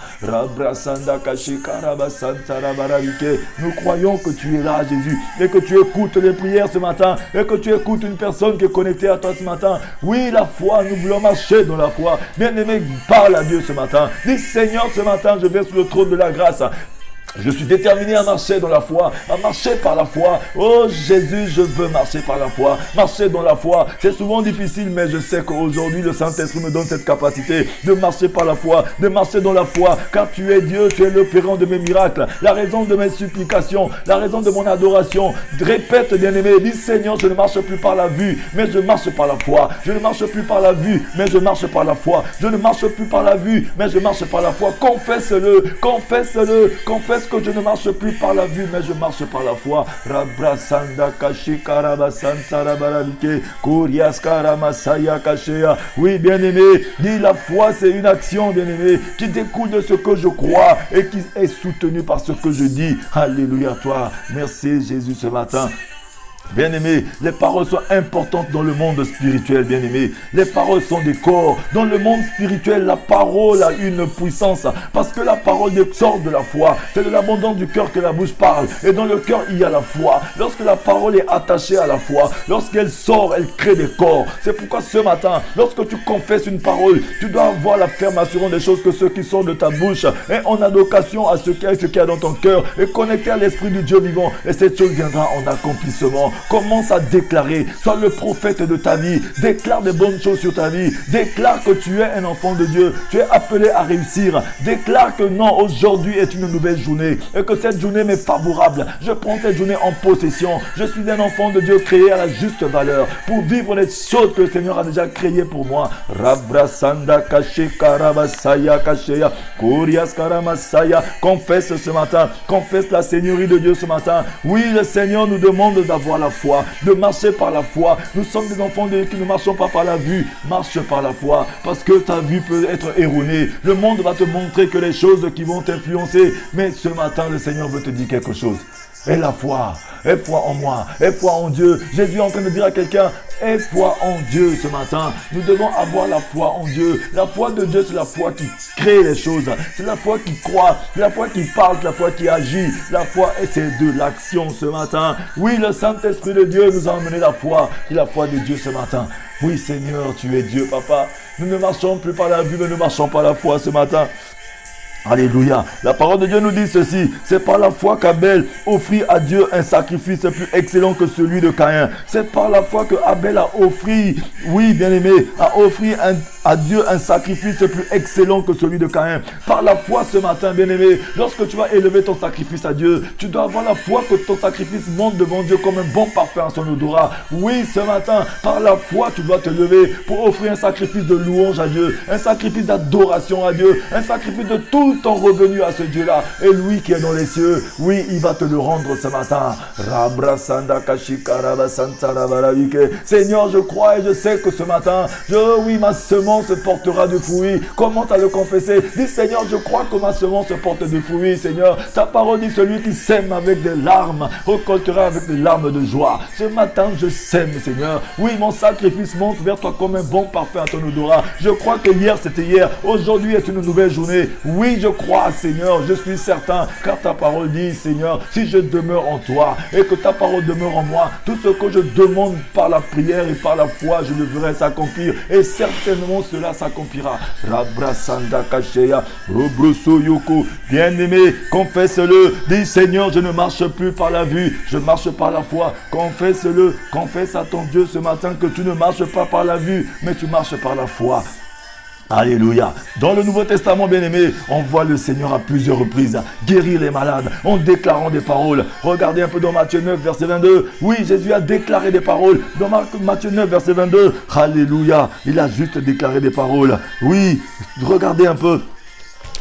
Nous croyons que tu es là, Jésus, et que tu écoutes les prières ce matin, et que tu écoutes une personne qui est connectée à toi ce matin. Oui, la foi, nous voulons marcher dans la foi. Bien-aimé, parle à Dieu ce matin. Dis, Seigneur, ce matin, je vais sur le trône de la grâce. Je suis déterminé à marcher dans la foi, à marcher par la foi. Oh Jésus, je veux marcher par la foi, marcher dans la foi. C'est souvent difficile, mais je sais qu'aujourd'hui, le Saint-Esprit me donne cette capacité de marcher par la foi, de marcher dans la foi. Car tu es Dieu, tu es le pérant de mes miracles, la raison de mes supplications, la raison de mon adoration. Répète, bien-aimé, dis Seigneur, je ne marche plus par la vue, mais je marche par la foi. Je ne marche plus par la vue, mais je marche par la foi. Je ne marche plus par la vue, mais je marche par la foi. Confesse-le, confesse-le, confesse que je ne marche plus par la vue, mais je marche par la foi. Rabrasanda kashi karabasanta rabarabike kurias karamasaya kashea. Oui, bien-aimé, dis la foi, c'est une action, bien-aimé, qui découle de ce que je crois et qui est soutenue par ce que je dis. Alléluia, toi. Merci Jésus ce matin. Bien-aimés, les paroles sont importantes dans le monde spirituel, bien-aimés. Les paroles sont des corps. Dans le monde spirituel, la parole a une puissance parce que la parole sort de la foi. C'est de l'abondance du cœur que la bouche parle. Et dans le cœur, il y a la foi. Lorsque la parole est attachée à la foi, lorsqu'elle sort, elle crée des corps. C'est pourquoi ce matin, lorsque tu confesses une parole, tu dois avoir la ferme assurance des choses que ceux qui sortent de ta bouche et en advocation à ce qu'il y a dans ton cœur et connecté à l'Esprit du Dieu vivant. Et cette chose viendra en accomplissement. Commence à déclarer, sois le prophète de ta vie, déclare des bonnes choses sur ta vie, déclare que tu es un enfant de Dieu, tu es appelé à réussir, déclare que non, aujourd'hui est une nouvelle journée et que cette journée m'est favorable, je prends cette journée en possession, je suis un enfant de Dieu créé à la juste valeur pour vivre les choses que le Seigneur a déjà créées pour moi. Rabrasanda kache karabasaya kasheya kurias karamasaya. Confesse ce matin, confesse la Seigneurie de Dieu ce matin. Oui, le Seigneur nous demande d'avoir la foi, de marcher par la foi. Nous sommes des enfants de Dieu qui ne marchons pas par la vue. Marche par la foi, parce que ta vue peut être erronée. Le monde va te montrer que les choses qui vont t'influencer. Mais ce matin, le Seigneur veut te dire quelque chose. Aie la foi, aie foi en moi, aie foi en Dieu. Jésus est en train de dire à quelqu'un, aie foi en Dieu ce matin. Nous devons avoir la foi en Dieu. La foi de Dieu, c'est la foi qui crée les choses. C'est la foi qui croit, c'est la foi qui parle, c'est la foi qui agit. La foi, c'est de l'action ce matin. Oui, le Saint-Esprit de Dieu nous a emmené la foi. C'est la foi de Dieu ce matin. Oui, Seigneur, tu es Dieu, Papa. Nous ne marchons plus par la vue, mais nous marchons par la foi ce matin. Alléluia. La parole de Dieu nous dit ceci. C'est par la foi qu'Abel offrit à Dieu un sacrifice plus excellent que celui de Caïn. C'est par la foi que Abel a offert, oui bien-aimé, a offert à Dieu un sacrifice plus excellent que celui de Caïn. Par la foi ce matin, bien-aimé, lorsque tu vas élever ton sacrifice à Dieu, tu dois avoir la foi que ton sacrifice monte devant Dieu comme un bon parfum en son odorat. Oui, ce matin, par la foi, tu dois te lever pour offrir un sacrifice de louange à Dieu, un sacrifice d'adoration à Dieu, un sacrifice de tout ton revenu à ce Dieu-là. Et lui qui est dans les cieux, oui, il va te le rendre ce matin. Seigneur, je crois et je sais que ce matin, oui, ma semence portera du fruit. Commence à le confesser. Dis, Seigneur, je crois que ma semence porte du fruit, Seigneur. Ta parole dit, celui qui sème avec des larmes récoltera avec des larmes de joie. Ce matin, je sème, Seigneur. Oui, mon sacrifice monte vers toi comme un bon parfum à ton odorat. Je crois que hier, c'était hier. Aujourd'hui est une nouvelle journée. Oui, je crois, Seigneur. Je suis certain, car ta parole dit, Seigneur, si je demeure en toi et que ta parole demeure en moi, tout ce que je demande par la prière et par la foi, je le verrai s'accomplir. Et certainement, cela s'accomplira. Rabrasanda Kasheya, Robroso Yoko, bien-aimé, confesse-le. Dis, Seigneur, je ne marche plus par la vue, je marche par la foi. Confesse-le, confesse à ton Dieu ce matin que tu ne marches pas par la vue, mais tu marches par la foi. Alléluia. Dans le Nouveau Testament, bien-aimé, on voit le Seigneur à plusieurs reprises guérir les malades en déclarant des paroles. Regardez un peu dans Matthieu 9, verset 22. Oui, Jésus a déclaré des paroles. Dans Matthieu 9, verset 22. Alléluia. Il a juste déclaré des paroles. Oui, regardez un peu.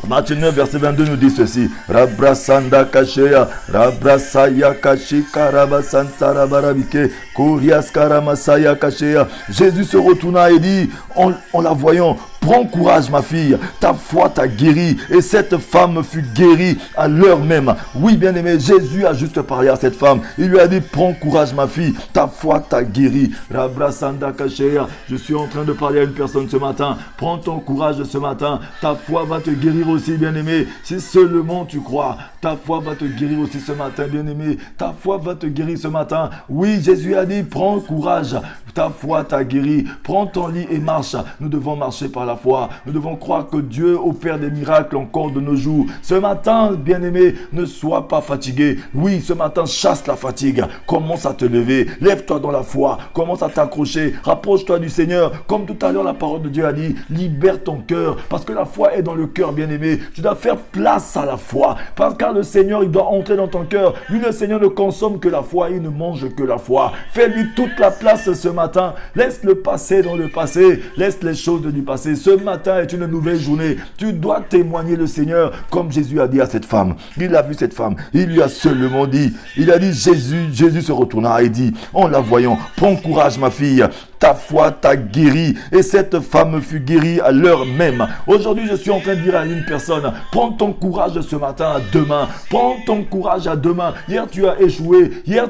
Matthieu 9, verset 22 nous dit ceci. Rabrasanda kasheya, rabrasaya kashika rabasanta rabarabike, kurias karamasaya kasheya. Jésus se retourna et dit, en la voyant, prends courage ma fille, ta foi t'a guéri. Et cette femme fut guérie à l'heure même. Oui, bien-aimé, Jésus a juste parlé à cette femme. Il lui a dit, prends courage ma fille, ta foi t'a guéri. Rabrasanda kasheya. Je suis en train de parler à une personne ce matin. Prends ton courage ce matin. Ta foi va te guérir aussi, bien-aimé. Si seulement tu crois, ta foi va te guérir aussi ce matin, bien-aimé. Ta foi va te guérir ce matin. Oui, Jésus a dit, prends courage. Ta foi t'a guéri. Prends ton lit et marche. Nous devons marcher par la foi. Nous devons croire que Dieu opère des miracles encore de nos jours. Ce matin, bien-aimé, ne sois pas fatigué. Oui, ce matin, chasse la fatigue. Commence à te lever. Lève-toi dans la foi. Commence à t'accrocher. Rapproche-toi du Seigneur. Comme tout à l'heure, la parole de Dieu a dit, libère ton cœur. Parce que la foi est dans le cœur, bien-aimé. Tu dois faire place à la foi. Car le Seigneur, il doit entrer dans ton cœur. Lui, le Seigneur ne consomme que la foi. Il ne mange que la foi. Fais-lui toute la place ce matin. Laisse le passé dans le passé. Laisse les choses du passé. Ce matin est une nouvelle journée. Tu dois témoigner le Seigneur comme Jésus a dit à cette femme. Il a vu cette femme. Il lui a seulement dit. Il a dit Jésus se retourna et dit en la voyant, prends courage ma fille. Ta foi t'a guéri. Et cette femme fut guérie à l'heure même. Aujourd'hui, je suis en train de dire à une personne, prends ton courage ce matin à demain. Prends ton courage à demain. Hier, tu as échoué. Hier,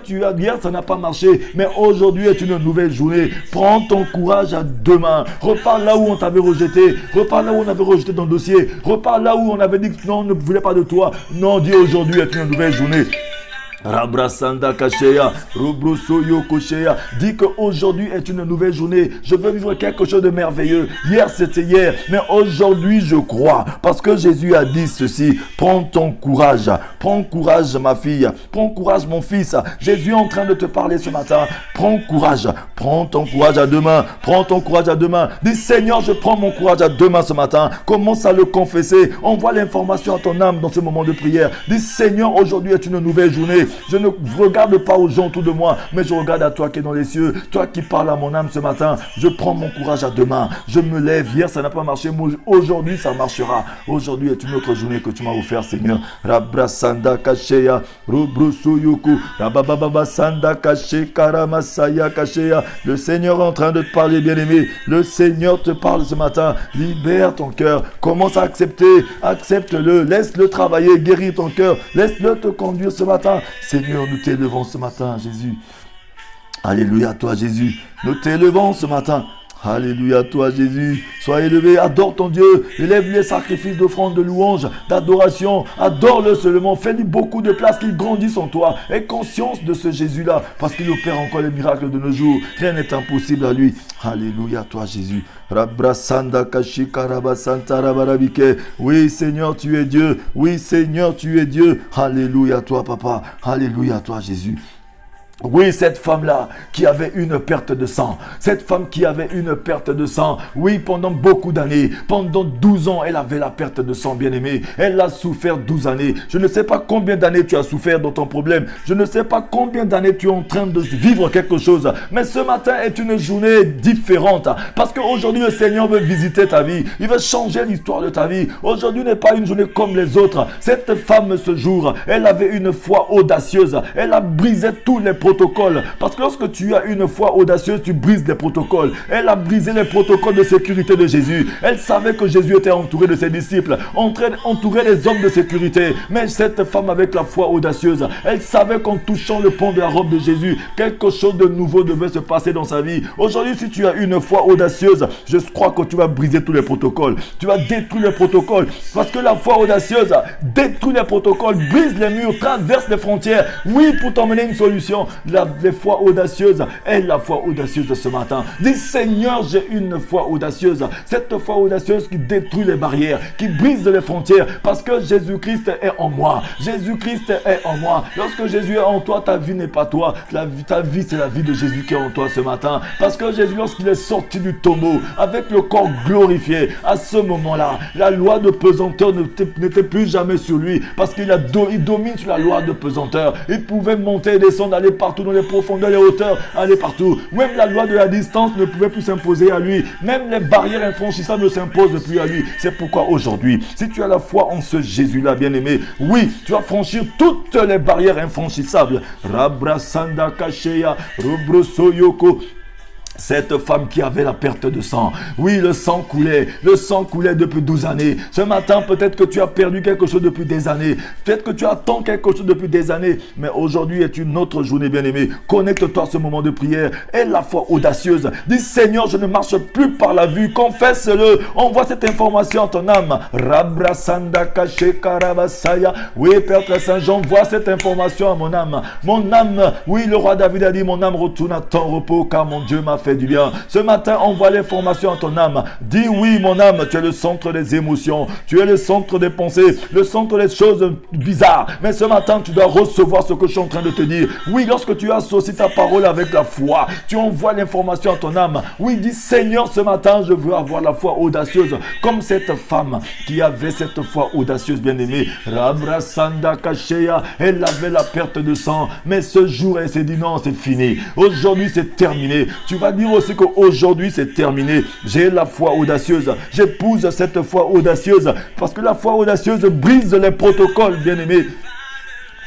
ça n'a pas marché. Mais aujourd'hui est une nouvelle journée. Prends ton courage à demain. Repars là où on t'avait rejeté. Repars là où on avait rejeté ton dossier. Repars là où on avait dit que non, on ne voulait pas de toi. Non, dis aujourd'hui est une nouvelle journée. Rabrasanda Kasheya, Robrosoyo Kosheya, dit qu'aujourd'hui est une nouvelle journée. Je veux vivre quelque chose de merveilleux. Hier c'était hier, mais aujourd'hui je crois. Parce que Jésus a dit ceci, prends ton courage. Prends courage ma fille. Prends courage mon fils. Jésus est en train de te parler ce matin. Prends courage. Prends ton courage à demain. Prends ton courage à demain. Dis Seigneur, je prends mon courage à demain ce matin. Commence à le confesser. Envoie l'information à ton âme dans ce moment de prière. Dis Seigneur, aujourd'hui est une nouvelle journée. Je ne regarde pas aux gens autour de moi, mais je regarde à toi qui es dans les cieux, toi qui parles à mon âme ce matin. Je prends mon courage à demain. Je me lève. Hier, ça n'a pas marché. Aujourd'hui, ça marchera. Aujourd'hui est une autre journée que tu m'as offert, Seigneur. Rabrasanda Kasheya, Robrosoyoko, Rabababa Sanda Kashe, Karamasaya Kasheya. Le Seigneur est en train de te parler, bien-aimé. Le Seigneur te parle ce matin. Libère ton cœur. Commence à accepter. Accepte-le. Laisse-le travailler. Guéris ton cœur. Laisse-le te conduire ce matin. Seigneur, nous t'élevons ce matin, Jésus. Alléluia à toi, Jésus. Nous t'élevons ce matin. Alléluia à toi, Jésus. Sois élevé, adore ton Dieu. Élève les sacrifices d'offrande, de louange, d'adoration. Adore-le seulement. Fais-lui beaucoup de place, qu'il grandisse en toi. Aie conscience de ce Jésus-là, parce qu'il opère encore les miracles de nos jours. Rien n'est impossible à lui. Alléluia à toi, Jésus. Oui, Seigneur, tu es Dieu. Oui, Seigneur, tu es Dieu. Alléluia à toi, Papa. Alléluia à toi, Jésus. Oui, cette femme-là qui avait une perte de sang. Cette femme qui avait une perte de sang. Oui, pendant beaucoup d'années. Pendant 12 ans, elle avait la perte de sang, bien-aimée. Elle a souffert 12 années. Je ne sais pas combien d'années tu as souffert dans ton problème. Je ne sais pas combien d'années tu es en train de vivre quelque chose. Mais ce matin est une journée différente. Parce qu'aujourd'hui, le Seigneur veut visiter ta vie. Il veut changer l'histoire de ta vie. Aujourd'hui n'est pas une journée comme les autres. Cette femme, ce jour, elle avait une foi audacieuse. Elle a brisé tous les protocoles. Parce que lorsque tu as une foi audacieuse, tu brises les protocoles. Elle a brisé les protocoles de sécurité de Jésus. Elle savait que Jésus était entouré de ses disciples, entouré des hommes de sécurité. Mais cette femme avec la foi audacieuse, elle savait qu'en touchant le pont de la robe de Jésus, quelque chose de nouveau devait se passer dans sa vie. Aujourd'hui, si tu as une foi audacieuse, je crois que tu vas briser tous les protocoles. Tu vas détruire les protocoles. Parce que la foi audacieuse détruit les protocoles, brise les murs, traverse les frontières. Oui, pour t'emmener une solution. La foi audacieuse est la foi audacieuse de ce matin. Dis Seigneur, j'ai une foi audacieuse. Cette foi audacieuse qui détruit les barrières, qui brise les frontières. Parce que Jésus-Christ est en moi. Jésus-Christ est en moi. Lorsque Jésus est en toi, ta vie n'est pas toi. Ta vie, c'est la vie de Jésus qui est en toi ce matin. Parce que Jésus, lorsqu'il est sorti du tombeau, avec le corps glorifié, à ce moment-là, la loi de pesanteur n'était plus jamais sur lui. Parce qu'il domine sur la loi de pesanteur. Il pouvait monter et descendre, aller partout dans les profondeurs, les hauteurs, aller partout. Même la loi de la distance ne pouvait plus s'imposer à lui. Même les barrières infranchissables ne s'imposent plus à lui. C'est pourquoi aujourd'hui, si tu as la foi en ce Jésus-là, bien-aimé, oui, tu vas franchir toutes les barrières infranchissables. Rabrasanda Kasheya, Robrosoyoko. Cette femme qui avait la perte de sang. Oui, le sang coulait depuis 12 années. Ce matin, peut-être que tu as perdu quelque chose depuis des années. Peut-être que tu attends quelque chose depuis des années. Mais aujourd'hui est une autre journée, bien-aimée. Connecte-toi à ce moment de prière. Aie la foi audacieuse. Dis, Seigneur, je ne marche plus par la vue. Confesse-le. Envoie cette information à ton âme. Rabrasanda Kashe Karabasaya. Oui, Père très Saint, j'envoie cette information à mon âme. Mon âme, oui, le roi David a dit, mon âme retourne à ton repos, car mon Dieu m'a fait fait du bien. Ce matin, envoie l'information à ton âme. Dis oui, mon âme, tu es le centre des émotions, tu es le centre des pensées, le centre des choses bizarres. Mais ce matin, tu dois recevoir ce que je suis en train de te dire. Oui, lorsque tu associes ta parole avec la foi, tu envoies l'information à ton âme. Oui, dis Seigneur, ce matin, je veux avoir la foi audacieuse, comme cette femme qui avait cette foi audacieuse, bien-aimée. Rabra Sanda Kashea, elle avait la perte de sang, mais ce jour, elle s'est dit non, c'est fini. Aujourd'hui, c'est terminé. Tu vas dire aussi qu'aujourd'hui, c'est terminé. J'ai la foi audacieuse. J'épouse cette foi audacieuse parce que la foi audacieuse brise les protocoles, bien-aimés.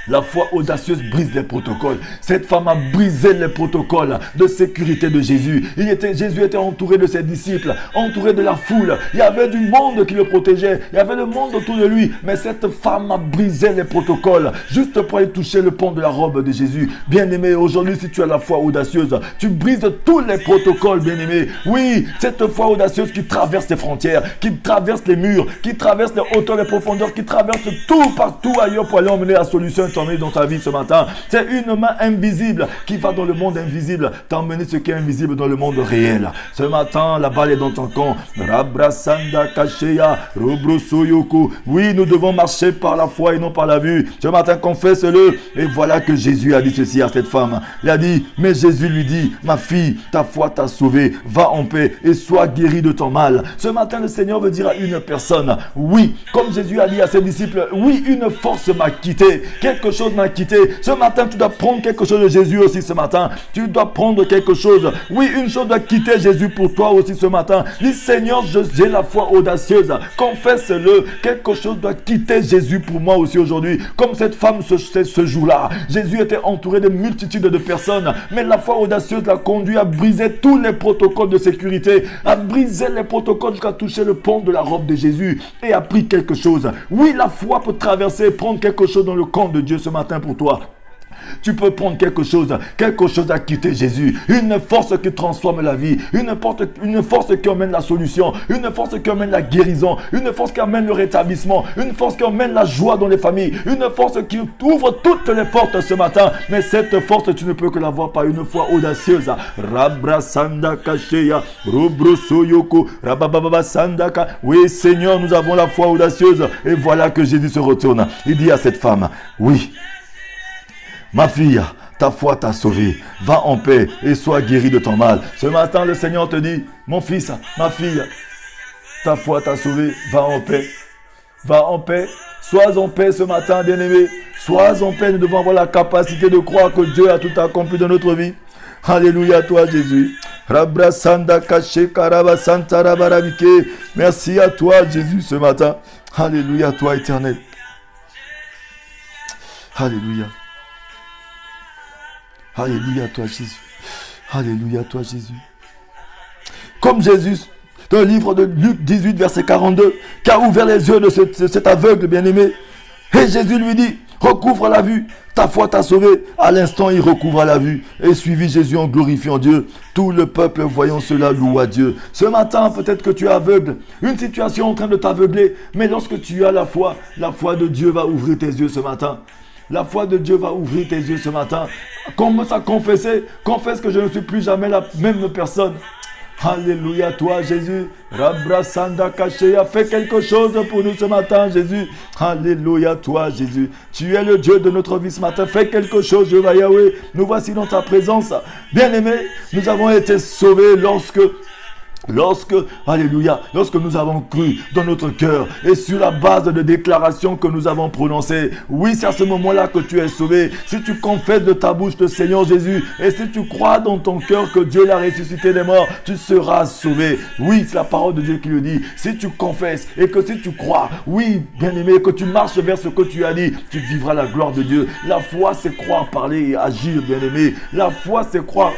La foi audacieuse brise les protocoles. Cette femme a brisé les protocoles de sécurité de Jésus. Jésus était entouré de ses disciples, entouré de la foule. Il y avait du monde qui le protégeait. Il y avait le monde autour de lui. Mais cette femme a brisé les protocoles juste pour aller toucher le pont de la robe de Jésus. Bien-aimé, aujourd'hui, si tu as la foi audacieuse, tu brises tous les protocoles, bien-aimé. Oui, cette foi audacieuse qui traverse les frontières, qui traverse les murs, qui traverse les hauteurs, les profondeurs, qui traverse tout partout ailleurs pour aller emmener la solution dans ta vie ce matin. C'est une main invisible qui va dans le monde invisible t'emmener ce qui est invisible dans le monde réel. Ce matin, la balle est dans ton camp. Rabrasanda Kashea, Robrosoyoko. Oui, nous devons marcher par la foi et non par la vue. Ce matin, confesse-le. Et voilà que Jésus a dit ceci à cette femme. Il a dit, mais Jésus lui dit, ma fille, ta foi t'a sauvée. Va en paix et sois guérie de ton mal. Ce matin, le Seigneur veut dire à une personne, oui, comme Jésus a dit à ses disciples, oui, une force m'a quitté. Quelque chose m'a quitté. Ce matin, tu dois prendre quelque chose de Jésus aussi ce matin. Tu dois prendre quelque chose. Oui, une chose doit quitter Jésus pour toi aussi ce matin. Dis Seigneur, j'ai la foi audacieuse. Confesse-le. Quelque chose doit quitter Jésus pour moi aussi aujourd'hui. Comme cette femme ce jour-là. Jésus était entouré de multitudes de personnes. Mais la foi audacieuse l'a conduit à briser tous les protocoles de sécurité. À briser les protocoles jusqu'à toucher le pont de la robe de Jésus. Et a pris quelque chose. Oui, la foi peut traverser et prendre quelque chose dans le camp de Dieu ce matin pour toi. Tu peux prendre quelque chose à quitter Jésus. Une force qui transforme la vie. Une force qui emmène la solution. Une force qui emmène la guérison. Une force qui amène le rétablissement. Une force qui emmène la joie dans les familles. Une force qui ouvre toutes les portes ce matin. Mais cette force, tu ne peux que l'avoir par une foi audacieuse. Rabrasanda Kasheya, Robrosoyoko, Rabababa Sandaka. Oui, Seigneur, nous avons la foi audacieuse. Et voilà que Jésus se retourne. Il dit à cette femme, oui, ma fille, ta foi t'a sauvée. Va en paix et sois guérie de ton mal. Ce matin, le Seigneur te dit, mon fils, ma fille, ta foi t'a sauvé. Va en paix. Va en paix. Sois en paix ce matin, bien-aimé. Sois en paix. Nous devons avoir la capacité de croire que Dieu a tout accompli dans notre vie. Alléluia à toi, Jésus. Merci à toi, Jésus, ce matin. Alléluia à toi, éternel. Alléluia. Alléluia à toi, Jésus. Alléluia à toi, Jésus. Comme Jésus, dans le livre de Luc 18, verset 42, qui a ouvert les yeux de cet aveugle bien-aimé. Et Jésus lui dit, recouvre la vue, ta foi t'a sauvé. À l'instant, il recouvra la vue et suivit Jésus en glorifiant Dieu. Tout le peuple, voyant cela, loua Dieu. Ce matin, peut-être que tu es aveugle, une situation en train de t'aveugler, mais lorsque tu as la foi de Dieu va ouvrir tes yeux ce matin. La foi de Dieu va ouvrir tes yeux ce matin. Commence à confesser. Confesse que je ne suis plus jamais la même personne. Alléluia, toi Jésus. Rabrasanda Kashea, fais quelque chose pour nous ce matin, Jésus. Alléluia, toi Jésus. Tu es le Dieu de notre vie ce matin. Fais quelque chose, Jéhovah Yahweh. Nous voici dans ta présence. Bien-aimés, nous avons été sauvés lorsque nous avons cru dans notre cœur et sur la base de déclarations que nous avons prononcées. Oui, c'est à ce moment-là que tu es sauvé. Si tu confesses de ta bouche le Seigneur Jésus et si tu crois dans ton cœur que Dieu l'a ressuscité des morts, tu seras sauvé. Oui, c'est la parole de Dieu qui le dit. Si tu confesses et que si tu crois, oui, bien-aimé, que tu marches vers ce que tu as dit, tu vivras la gloire de Dieu. La foi, c'est croire, parler et agir, bien-aimé. La foi, c'est croire,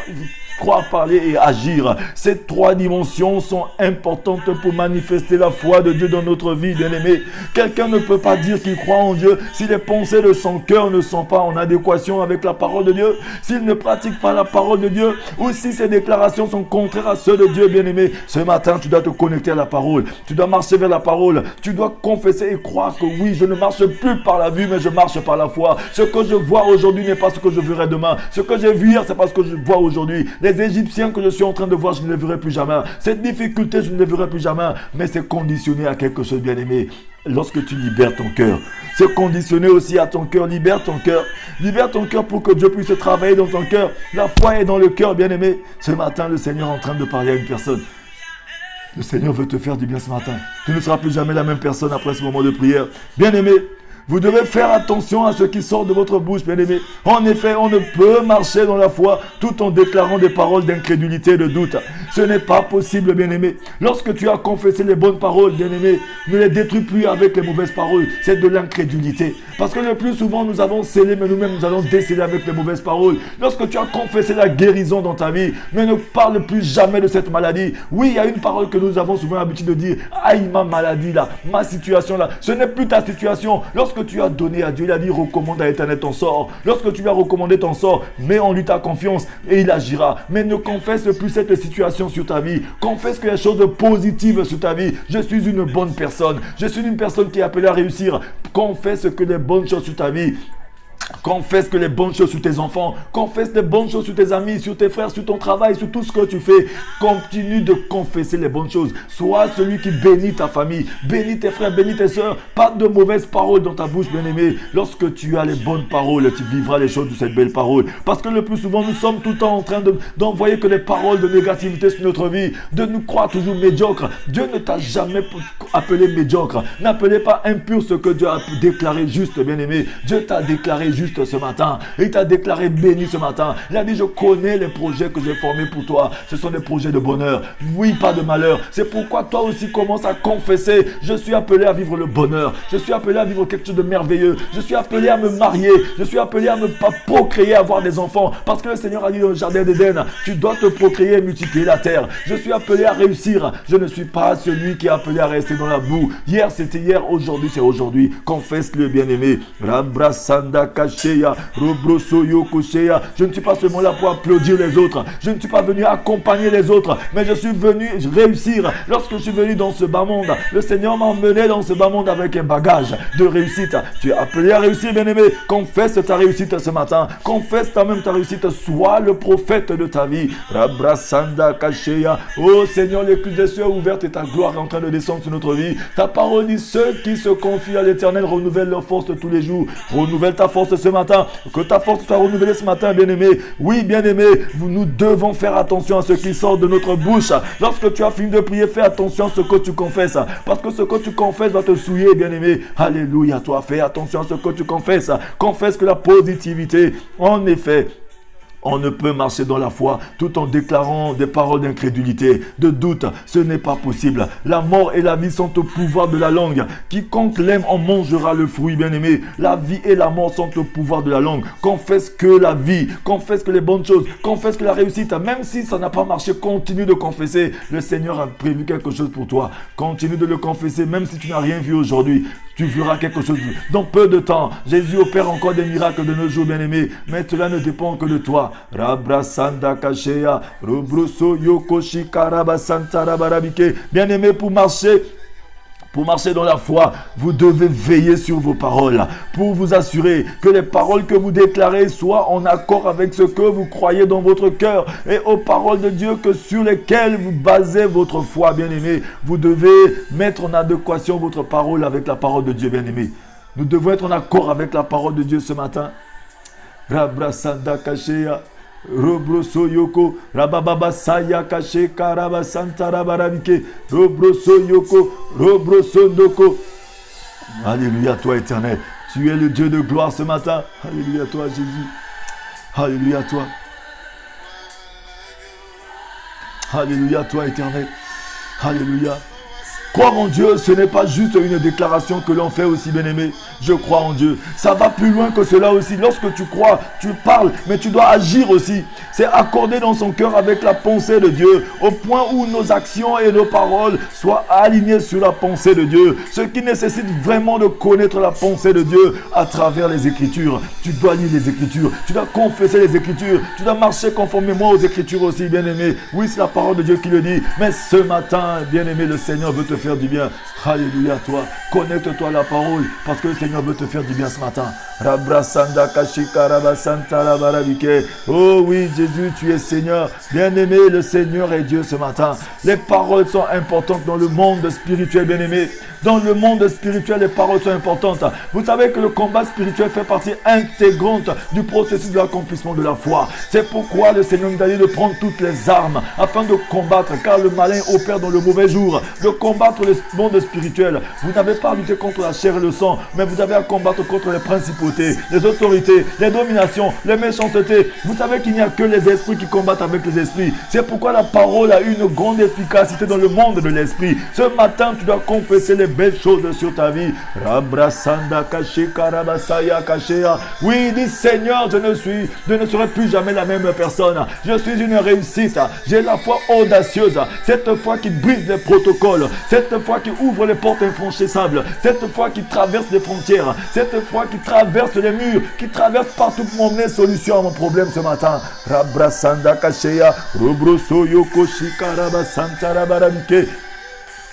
parler et agir. Ces trois dimensions sont importantes pour manifester la foi de Dieu dans notre vie, bien-aimé. Quelqu'un ne peut pas dire qu'il croit en Dieu si les pensées de son cœur ne sont pas en adéquation avec la parole de Dieu, s'il ne pratique pas la parole de Dieu, ou si ses déclarations sont contraires à ceux de Dieu, bien-aimé. Ce matin, tu dois te connecter à la parole. Tu dois marcher vers la parole. Tu dois confesser et croire que oui, je ne marche plus par la vue, mais je marche par la foi. Ce que je vois aujourd'hui n'est pas ce que je verrai demain. Ce que j'ai vu hier, c'est pas ce que je vois aujourd'hui. Les Les Égyptiens que je suis en train de voir, je ne les verrai plus jamais. Cette difficulté, je ne les verrai plus jamais. Mais c'est conditionné à quelque chose, bien-aimé. Lorsque tu libères ton cœur, c'est conditionné aussi à ton cœur. Libère ton cœur. Libère ton cœur pour que Dieu puisse travailler dans ton cœur. La foi est dans le cœur, bien-aimé. Ce matin, le Seigneur est en train de parler à une personne. Le Seigneur veut te faire du bien ce matin. Tu ne seras plus jamais la même personne après ce moment de prière. Bien-aimé, vous devez faire attention à ce qui sort de votre bouche, bien-aimé. En effet, on ne peut marcher dans la foi tout en déclarant des paroles d'incrédulité et de doute. Ce n'est pas possible, bien-aimé. Lorsque tu as confessé les bonnes paroles, bien-aimé, ne les détruis plus avec les mauvaises paroles. C'est de l'incrédulité. Parce que le plus souvent, nous avons scellé, mais nous-mêmes, nous allons déceler avec les mauvaises paroles. Lorsque tu as confessé la guérison dans ta vie, mais ne parle plus jamais de cette maladie. Oui, il y a une parole que nous avons souvent l'habitude de dire. Aïe, ma maladie là, ma situation là. Ce n'est plus ta situation. Lorsque tu as donné à Dieu, il a dit recommande à l'Éternel ton sort. Lorsque tu lui as recommandé ton sort, mets en lui ta confiance et il agira. Mais ne confesse plus cette situation sur ta vie. Confesse qu'il y a des choses positives sur ta vie. Je suis une bonne personne. Je suis une personne qui est appelée à réussir. Confesse que les bonnes choses sur ta vie. Confesse que les bonnes choses sur tes enfants, confesse les bonnes choses sur tes amis, sur tes frères, sur ton travail, sur tout ce que tu fais. Continue de confesser les bonnes choses. Sois celui qui bénit ta famille, bénis tes frères, bénis tes soeurs. Pas de mauvaises paroles dans ta bouche, bien-aimé. Lorsque tu as les bonnes paroles, tu vivras les choses de cette belle parole. Parce que le plus souvent, nous sommes tout le temps en train d'envoyer que des paroles de négativité sur notre vie, de nous croire toujours médiocres. Dieu ne t'a jamais appelé médiocre. N'appelez pas impur ce que Dieu a déclaré juste, bien-aimé. Dieu t'a déclaré juste ce matin. Il t'a déclaré béni ce matin. Il a dit, je connais les projets que j'ai formés pour toi. Ce sont des projets de bonheur. Oui, pas de malheur. C'est pourquoi toi aussi commence à confesser. Je suis appelé à vivre le bonheur. Je suis appelé à vivre quelque chose de merveilleux. Je suis appelé à me marier. Je suis appelé à me procréer, à avoir des enfants. Parce que le Seigneur a dit dans le jardin d'Éden, tu dois te procréer et multiplier la terre. Je suis appelé à réussir. Je ne suis pas celui qui est appelé à rester dans la boue. Hier, c'était hier. Aujourd'hui, c'est aujourd'hui. Confesse-le, bien-aimé. Rabrasanda Kasheya, Robroso Yokosheya. Je ne suis pas seulement là pour applaudir les autres. Je ne suis pas venu accompagner les autres. Mais je suis venu réussir. Lorsque je suis venu dans ce bas monde, le Seigneur m'a emmené dans ce bas monde avec un bagage de réussite. Tu es appelé à réussir, bien-aimé. Confesse ta réussite ce matin. Confesse toi-même ta réussite. Sois le prophète de ta vie. Rabrasanda Kasheya. Oh Seigneur, l'écluse des cieux est ouverte et ta gloire est en train de descendre sur notre vie. Ta parole dit, ceux qui se confient à l'Éternel renouvellent leur force tous les jours. Renouvelle ta force ce matin. Que ta force soit renouvelée ce matin, bien-aimé. Oui, bien-aimé, nous devons faire attention à ce qui sort de notre bouche. Lorsque tu as fini de prier, fais attention à ce que tu confesses. Parce que ce que tu confesses va te souiller, bien-aimé. Alléluia, toi, fais attention à ce que tu confesses. Confesse que la positivité, en effet, on ne peut marcher dans la foi tout en déclarant des paroles d'incrédulité, de doute. Ce n'est pas possible. La mort et la vie sont au pouvoir de la langue. Quiconque l'aime en mangera le fruit, bien-aimé. La vie et la mort sont au pouvoir de la langue. Confesse que la vie, confesse que les bonnes choses, confesse que la réussite, même si ça n'a pas marché, continue de confesser. Le Seigneur a prévu quelque chose pour toi. Continue de le confesser, même si tu n'as rien vu aujourd'hui. Tu verras quelque chose dans peu de temps. Jésus opère encore des miracles de nos jours, bien-aimés. Mais cela ne dépend que de toi. Rabrasanda Kasheya, Robroso Yokoshi Karabasanta Rabarabike. Bien-aimé, pour marcher dans la foi, vous devez veiller sur vos paroles pour vous assurer que les paroles que vous déclarez soient en accord avec ce que vous croyez dans votre cœur et aux paroles de Dieu sur lesquelles vous basez votre foi, bien-aimé. Vous devez mettre en adéquation votre parole avec la parole de Dieu, bien-aimé. Nous devons être en accord avec la parole de Dieu ce matin. Rabrasanda Kasheya. Robroso Yoko, Rabababa Saya Kashe Karaba Santa Rabarabike, Robroso Yoko, Robroso Ndoko. Alléluia, toi éternel. Tu es le Dieu de gloire ce matin. Alléluia, toi Jésus. Alléluia, toi. Alléluia, toi éternel. Alléluia. Croire en Dieu, ce n'est pas juste une déclaration que l'on fait aussi, bien-aimé. Je crois en Dieu. Ça va plus loin que cela aussi. Lorsque tu crois, tu parles, mais tu dois agir aussi. C'est accorder dans son cœur avec la pensée de Dieu, au point où nos actions et nos paroles soient alignées sur la pensée de Dieu. Ce qui nécessite vraiment de connaître la pensée de Dieu à travers les Écritures. Tu dois lire les Écritures, tu dois confesser les Écritures, tu dois marcher conformément aux Écritures aussi, bien-aimé. Oui, c'est la parole de Dieu qui le dit. Mais ce matin, bien-aimé, le Seigneur veut te faire du bien. Alléluia, toi. Connecte-toi à la parole parce que le Seigneur veut te faire du bien ce matin. Rabrasanda kashika rabasanta rabarabike. Oh oui, Jésus, tu es Seigneur. Bien-aimé, le Seigneur est Dieu ce matin. Les paroles sont importantes dans le monde spirituel, bien-aimé. Dans le monde spirituel, les paroles sont importantes. Vous savez que le combat spirituel fait partie intégrante du processus de l'accomplissement de la foi. C'est pourquoi le Seigneur nous a dit de prendre toutes les armes afin de combattre, car le malin opère dans le mauvais jour. De combattre le monde spirituel. Vous n'avez pas à lutter contre la chair et le sang, mais vous avez à combattre contre les principautés, les autorités, les dominations, les méchancetés. Vous savez qu'il n'y a que les esprits qui combattent avec les esprits. C'est pourquoi la parole a une grande efficacité dans le monde de l'esprit. Ce matin, tu dois confesser les belles choses sur ta vie. Rabrasanda kashika rabasaya kashea. Oui, dis Seigneur, je ne serai plus jamais la même personne. Je suis une réussite. J'ai la foi audacieuse. Cette foi qui brise les protocoles. Cette foi qui ouvre les portes infranchissables. Cette foi qui traverse les frontières. Cette foi qui traverse les murs. Qui traverse partout pour m'emmener solution à mon problème ce matin. Rabrasanda kashea. Robroso yoko shika rabasanta rabarabike.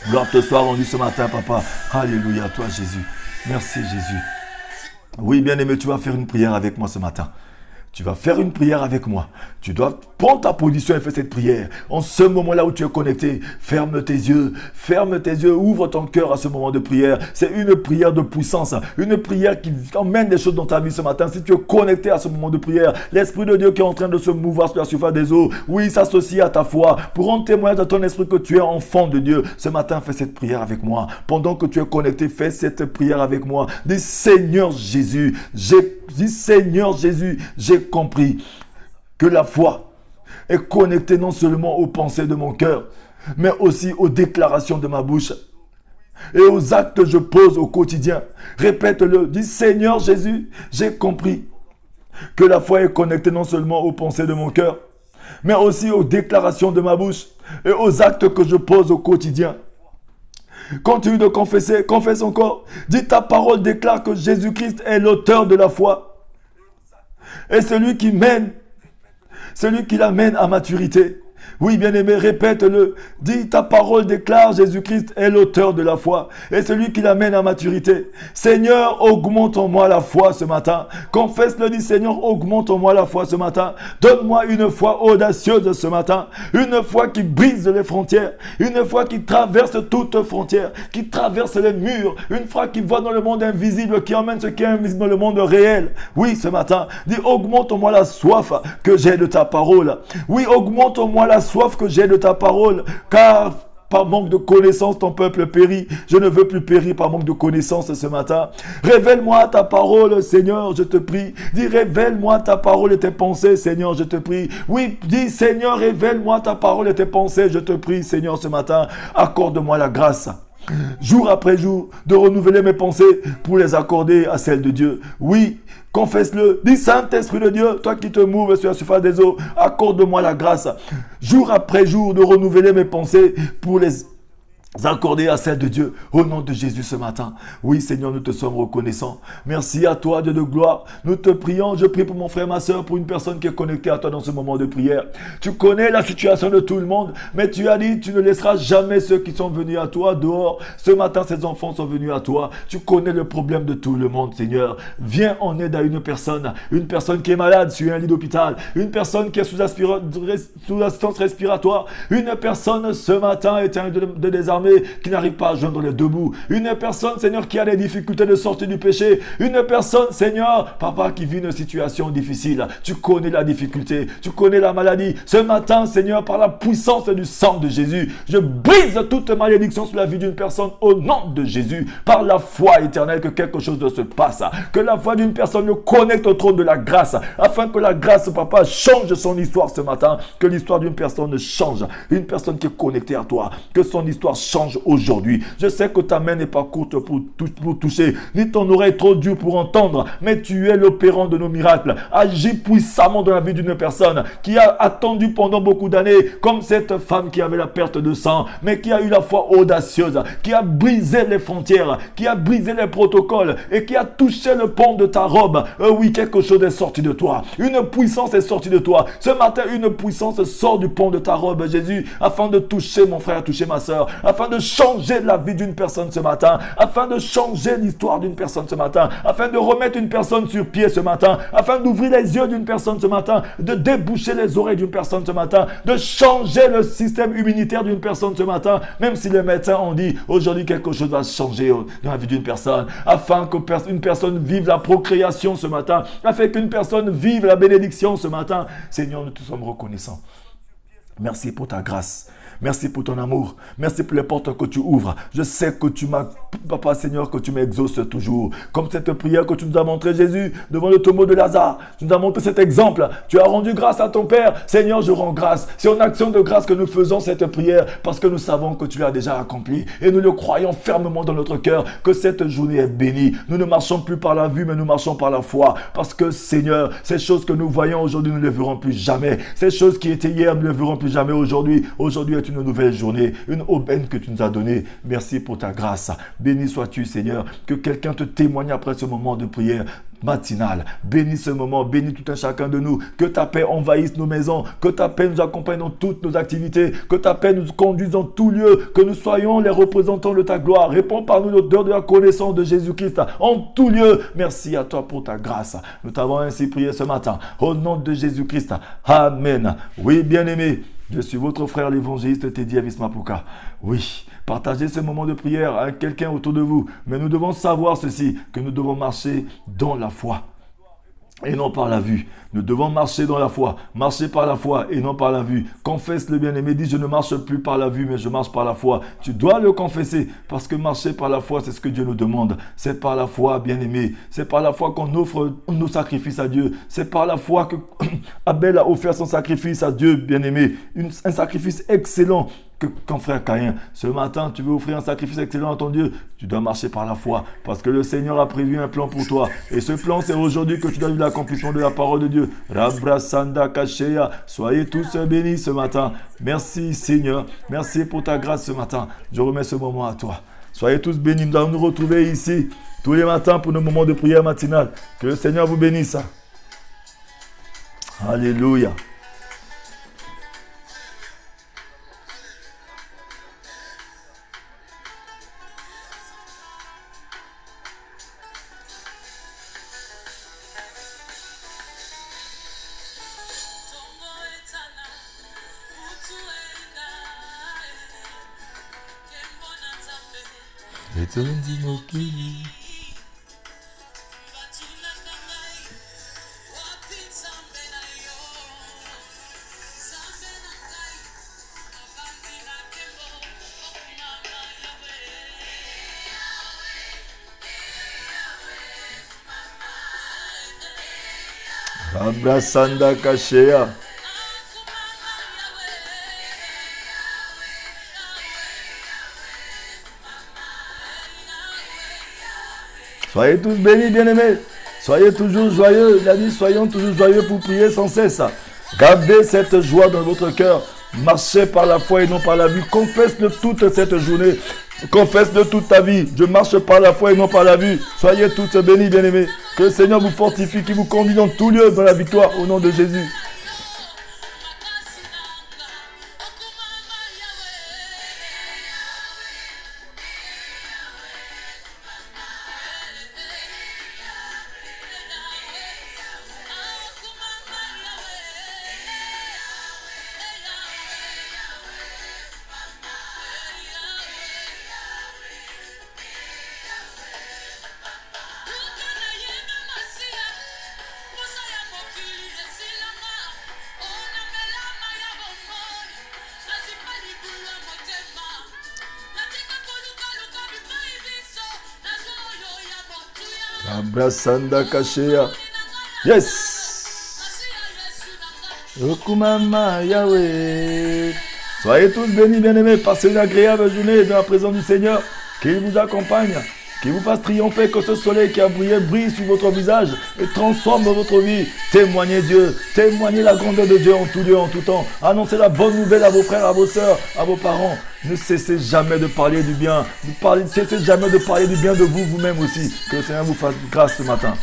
Gloire te soit rendue ce matin, papa. Alléluia, toi Jésus. Merci Jésus. Oui, bien-aimé, tu vas faire une prière avec moi ce matin. Tu vas faire une prière avec moi. Tu dois prendre ta position et faire cette prière. En ce moment-là où tu es connecté, ferme tes yeux, ouvre ton cœur à ce moment de prière. C'est une prière de puissance, une prière qui emmène des choses dans ta vie ce matin. Si tu es connecté à ce moment de prière, l'Esprit de Dieu qui est en train de se mouvoir sur la surface des eaux, oui, s'associe à ta foi pour rendre témoignage à ton esprit que tu es enfant de Dieu. Ce matin, fais cette prière avec moi. Pendant que tu es connecté, fais cette prière avec moi. Dis Seigneur Jésus, j'ai compris que la foi est connectée non seulement aux pensées de mon cœur, mais aussi aux déclarations de ma bouche et aux actes que je pose au quotidien. Répète-le, dis Seigneur Jésus, j'ai compris que la foi est connectée non seulement aux pensées de mon cœur, mais aussi aux déclarations de ma bouche et aux actes que je pose au quotidien. Continue de confesser, confesse encore. Dis ta parole déclare que Jésus-Christ est l'auteur de la foi. Et celui qui l'amène à maturité. Oui, bien-aimé, répète-le. Dis, ta parole déclare Jésus-Christ est l'auteur de la foi et celui qui l'amène à maturité. Seigneur, augmente en moi la foi ce matin. Confesse-le, dis, Seigneur, augmente en moi la foi ce matin. Donne-moi une foi audacieuse ce matin. Une foi qui brise les frontières. Une foi qui traverse toutes frontières. Qui traverse les murs. Une foi qui voit dans le monde invisible, qui emmène ce qui est invisible dans le monde réel. Oui, ce matin, dis, augmente en moi la soif que j'ai de ta parole. Oui, augmente en moi la soif que j'ai de ta parole, car par manque de connaissance, ton peuple périt. Je ne veux plus périr par manque de connaissance ce matin. Révèle-moi ta parole, Seigneur, je te prie. Dis, révèle-moi ta parole et tes pensées, Seigneur, je te prie. Oui, dis, Seigneur, révèle-moi ta parole et tes pensées, je te prie, Seigneur, ce matin. Accorde-moi la grâce, jour après jour, de renouveler mes pensées pour les accorder à celles de Dieu. Oui, confesse-le. Dis, Saint-Esprit de Dieu, toi qui te mouves sur la surface des eaux, accorde-moi la grâce, jour après jour, de renouveler mes pensées pour les accorder à celle de Dieu, au nom de Jésus ce matin. Oui, Seigneur, nous te sommes reconnaissants. Merci à toi, Dieu de gloire. Nous te prions. Je prie pour mon frère, ma soeur, pour une personne qui est connectée à toi dans ce moment de prière. Tu connais la situation de tout le monde, mais tu as dit, tu ne laisseras jamais ceux qui sont venus à toi dehors. Ce matin, ces enfants sont venus à toi. Tu connais le problème de tout le monde, Seigneur. Viens en aide à une personne qui est malade sur un lit d'hôpital, une personne qui est sous assistance respiratoire, une personne ce matin est un de désarmé qui n'arrive pas à joindre les deux bouts. Une personne, Seigneur, qui a des difficultés de sortir du péché. Une personne, Seigneur, papa, qui vit une situation difficile. Tu connais la difficulté, tu connais la maladie. Ce matin, Seigneur, par la puissance du sang de Jésus, je brise toute malédiction sur la vie d'une personne au nom de Jésus. Par la foi éternelle, que quelque chose se passe. Que la foi d'une personne le connecte au trône de la grâce. Afin que la grâce, papa, change son histoire ce matin. Que l'histoire d'une personne change. Une personne qui est connectée à toi. Que son histoire change aujourd'hui. Je sais que ta main n'est pas courte pour toucher, ni ton oreille trop dure pour entendre, mais tu es l'opérant de nos miracles. Agis puissamment dans la vie d'une personne qui a attendu pendant beaucoup d'années, comme cette femme qui avait la perte de sang, mais qui a eu la foi audacieuse, qui a brisé les frontières, qui a brisé les protocoles et qui a touché le pont de ta robe. Oui, quelque chose est sorti de toi. Une puissance est sortie de toi. Ce matin, une puissance sort du pont de ta robe, Jésus, afin de toucher mon frère, toucher ma soeur, afin afin de changer la vie d'une personne ce matin, afin de changer l'histoire d'une personne ce matin, afin de remettre une personne sur pied ce matin, afin d'ouvrir les yeux d'une personne ce matin, de déboucher les oreilles d'une personne ce matin, de changer le système immunitaire d'une personne ce matin, même si les médecins ont dit aujourd'hui quelque chose va changer dans la vie d'une personne, afin qu'une personne vive la procréation ce matin, afin qu'une personne vive la bénédiction ce matin. Seigneur, nous te sommes reconnaissants. Merci pour ta grâce. Merci pour ton amour. Merci pour les portes que tu ouvres. Je sais que tu m'as, Papa Seigneur, que tu m'exauces toujours. Comme cette prière que tu nous as montré, Jésus, devant le tombeau de Lazare. Tu nous as montré cet exemple. Tu as rendu grâce à ton Père. Seigneur, je rends grâce. C'est en action de grâce que nous faisons cette prière parce que nous savons que tu l'as déjà accompli. Et nous le croyons fermement dans notre cœur que cette journée est bénie. Nous ne marchons plus par la vue, mais nous marchons par la foi. Parce que, Seigneur, ces choses que nous voyons aujourd'hui, nous ne les verrons plus jamais. Ces choses qui étaient hier, nous ne les verrons plus jamais aujourd'hui. Aujourd'hui est une nouvelle journée, une aubaine que tu nous as donnée. Merci pour ta grâce. Béni sois-tu, Seigneur. Que quelqu'un te témoigne après ce moment de prière matinale. Bénis ce moment, bénis tout un chacun de nous. Que ta paix envahisse nos maisons, que ta paix nous accompagne dans toutes nos activités, que ta paix nous conduise dans tout lieu, que nous soyons les représentants de ta gloire. Réponds par nous l'odeur de la connaissance de Jésus-Christ en tout lieu. Merci à toi pour ta grâce. Nous t'avons ainsi prié ce matin. Au nom de Jésus-Christ. Amen. Oui, bien-aimé. Je suis votre frère l'évangéliste Teddy Avismapuka. Oui, partagez ce moment de prière avec quelqu'un autour de vous. Mais nous devons savoir ceci, que nous devons marcher dans la foi et non par la vue. Nous devons marcher dans la foi, marcher par la foi et non par la vue. Confesse le bien-aimé, dis je ne marche plus par la vue mais je marche par la foi. Tu dois le confesser parce que marcher par la foi c'est ce que Dieu nous demande. C'est par la foi, bien-aimé. C'est par la foi qu'on offre nos sacrifices à Dieu. C'est par la foi que Abel a offert son sacrifice à Dieu, bien-aimé. Un sacrifice excellent. Quand frère Caïn, ce matin, tu veux offrir un sacrifice excellent à ton Dieu, tu dois marcher par la foi, parce que le Seigneur a prévu un plan pour toi. Et ce plan, c'est aujourd'hui que tu dois vivre l'accomplissement de la parole de Dieu. Rabrasanda Kasheya, soyez tous bénis ce matin. Merci Seigneur, merci pour ta grâce ce matin. Je remets ce moment à toi. Soyez tous bénis, nous allons nous retrouver ici tous les matins pour nos moments de prière matinale. Que le Seigneur vous bénisse. Alléluia. Abrasanda Kashea. Soyez tous bénis, bien-aimés. Soyez toujours joyeux. Il a dit, soyons toujours joyeux pour prier sans cesse. Gardez cette joie dans votre cœur. Marchez par la foi et non par la vue. Confesse-le toute cette journée. Confesse-le toute ta vie. Je marche par la foi et non par la vue. Soyez tous bénis, bien-aimés. Que le Seigneur vous fortifie, qu'il vous conduise dans tout lieu dans la victoire au nom de Jésus. Abrasanda Kashea. Yes. Okumama Yahweh. Soyez tous bénis, bien-aimés. Passez une agréable journée dans la présence du Seigneur. Qu'il vous accompagne. Qu'il vous fasse triompher, que ce soleil qui a brillé brille sur votre visage et transforme votre vie. Témoignez Dieu, témoignez la grandeur de Dieu en tout lieu, en tout temps. Annoncez la bonne nouvelle à vos frères, à vos sœurs, à vos parents. Ne cessez jamais de parler du bien. Ne cessez jamais de parler du bien de vous, vous-même aussi. Que le Seigneur vous fasse grâce ce matin.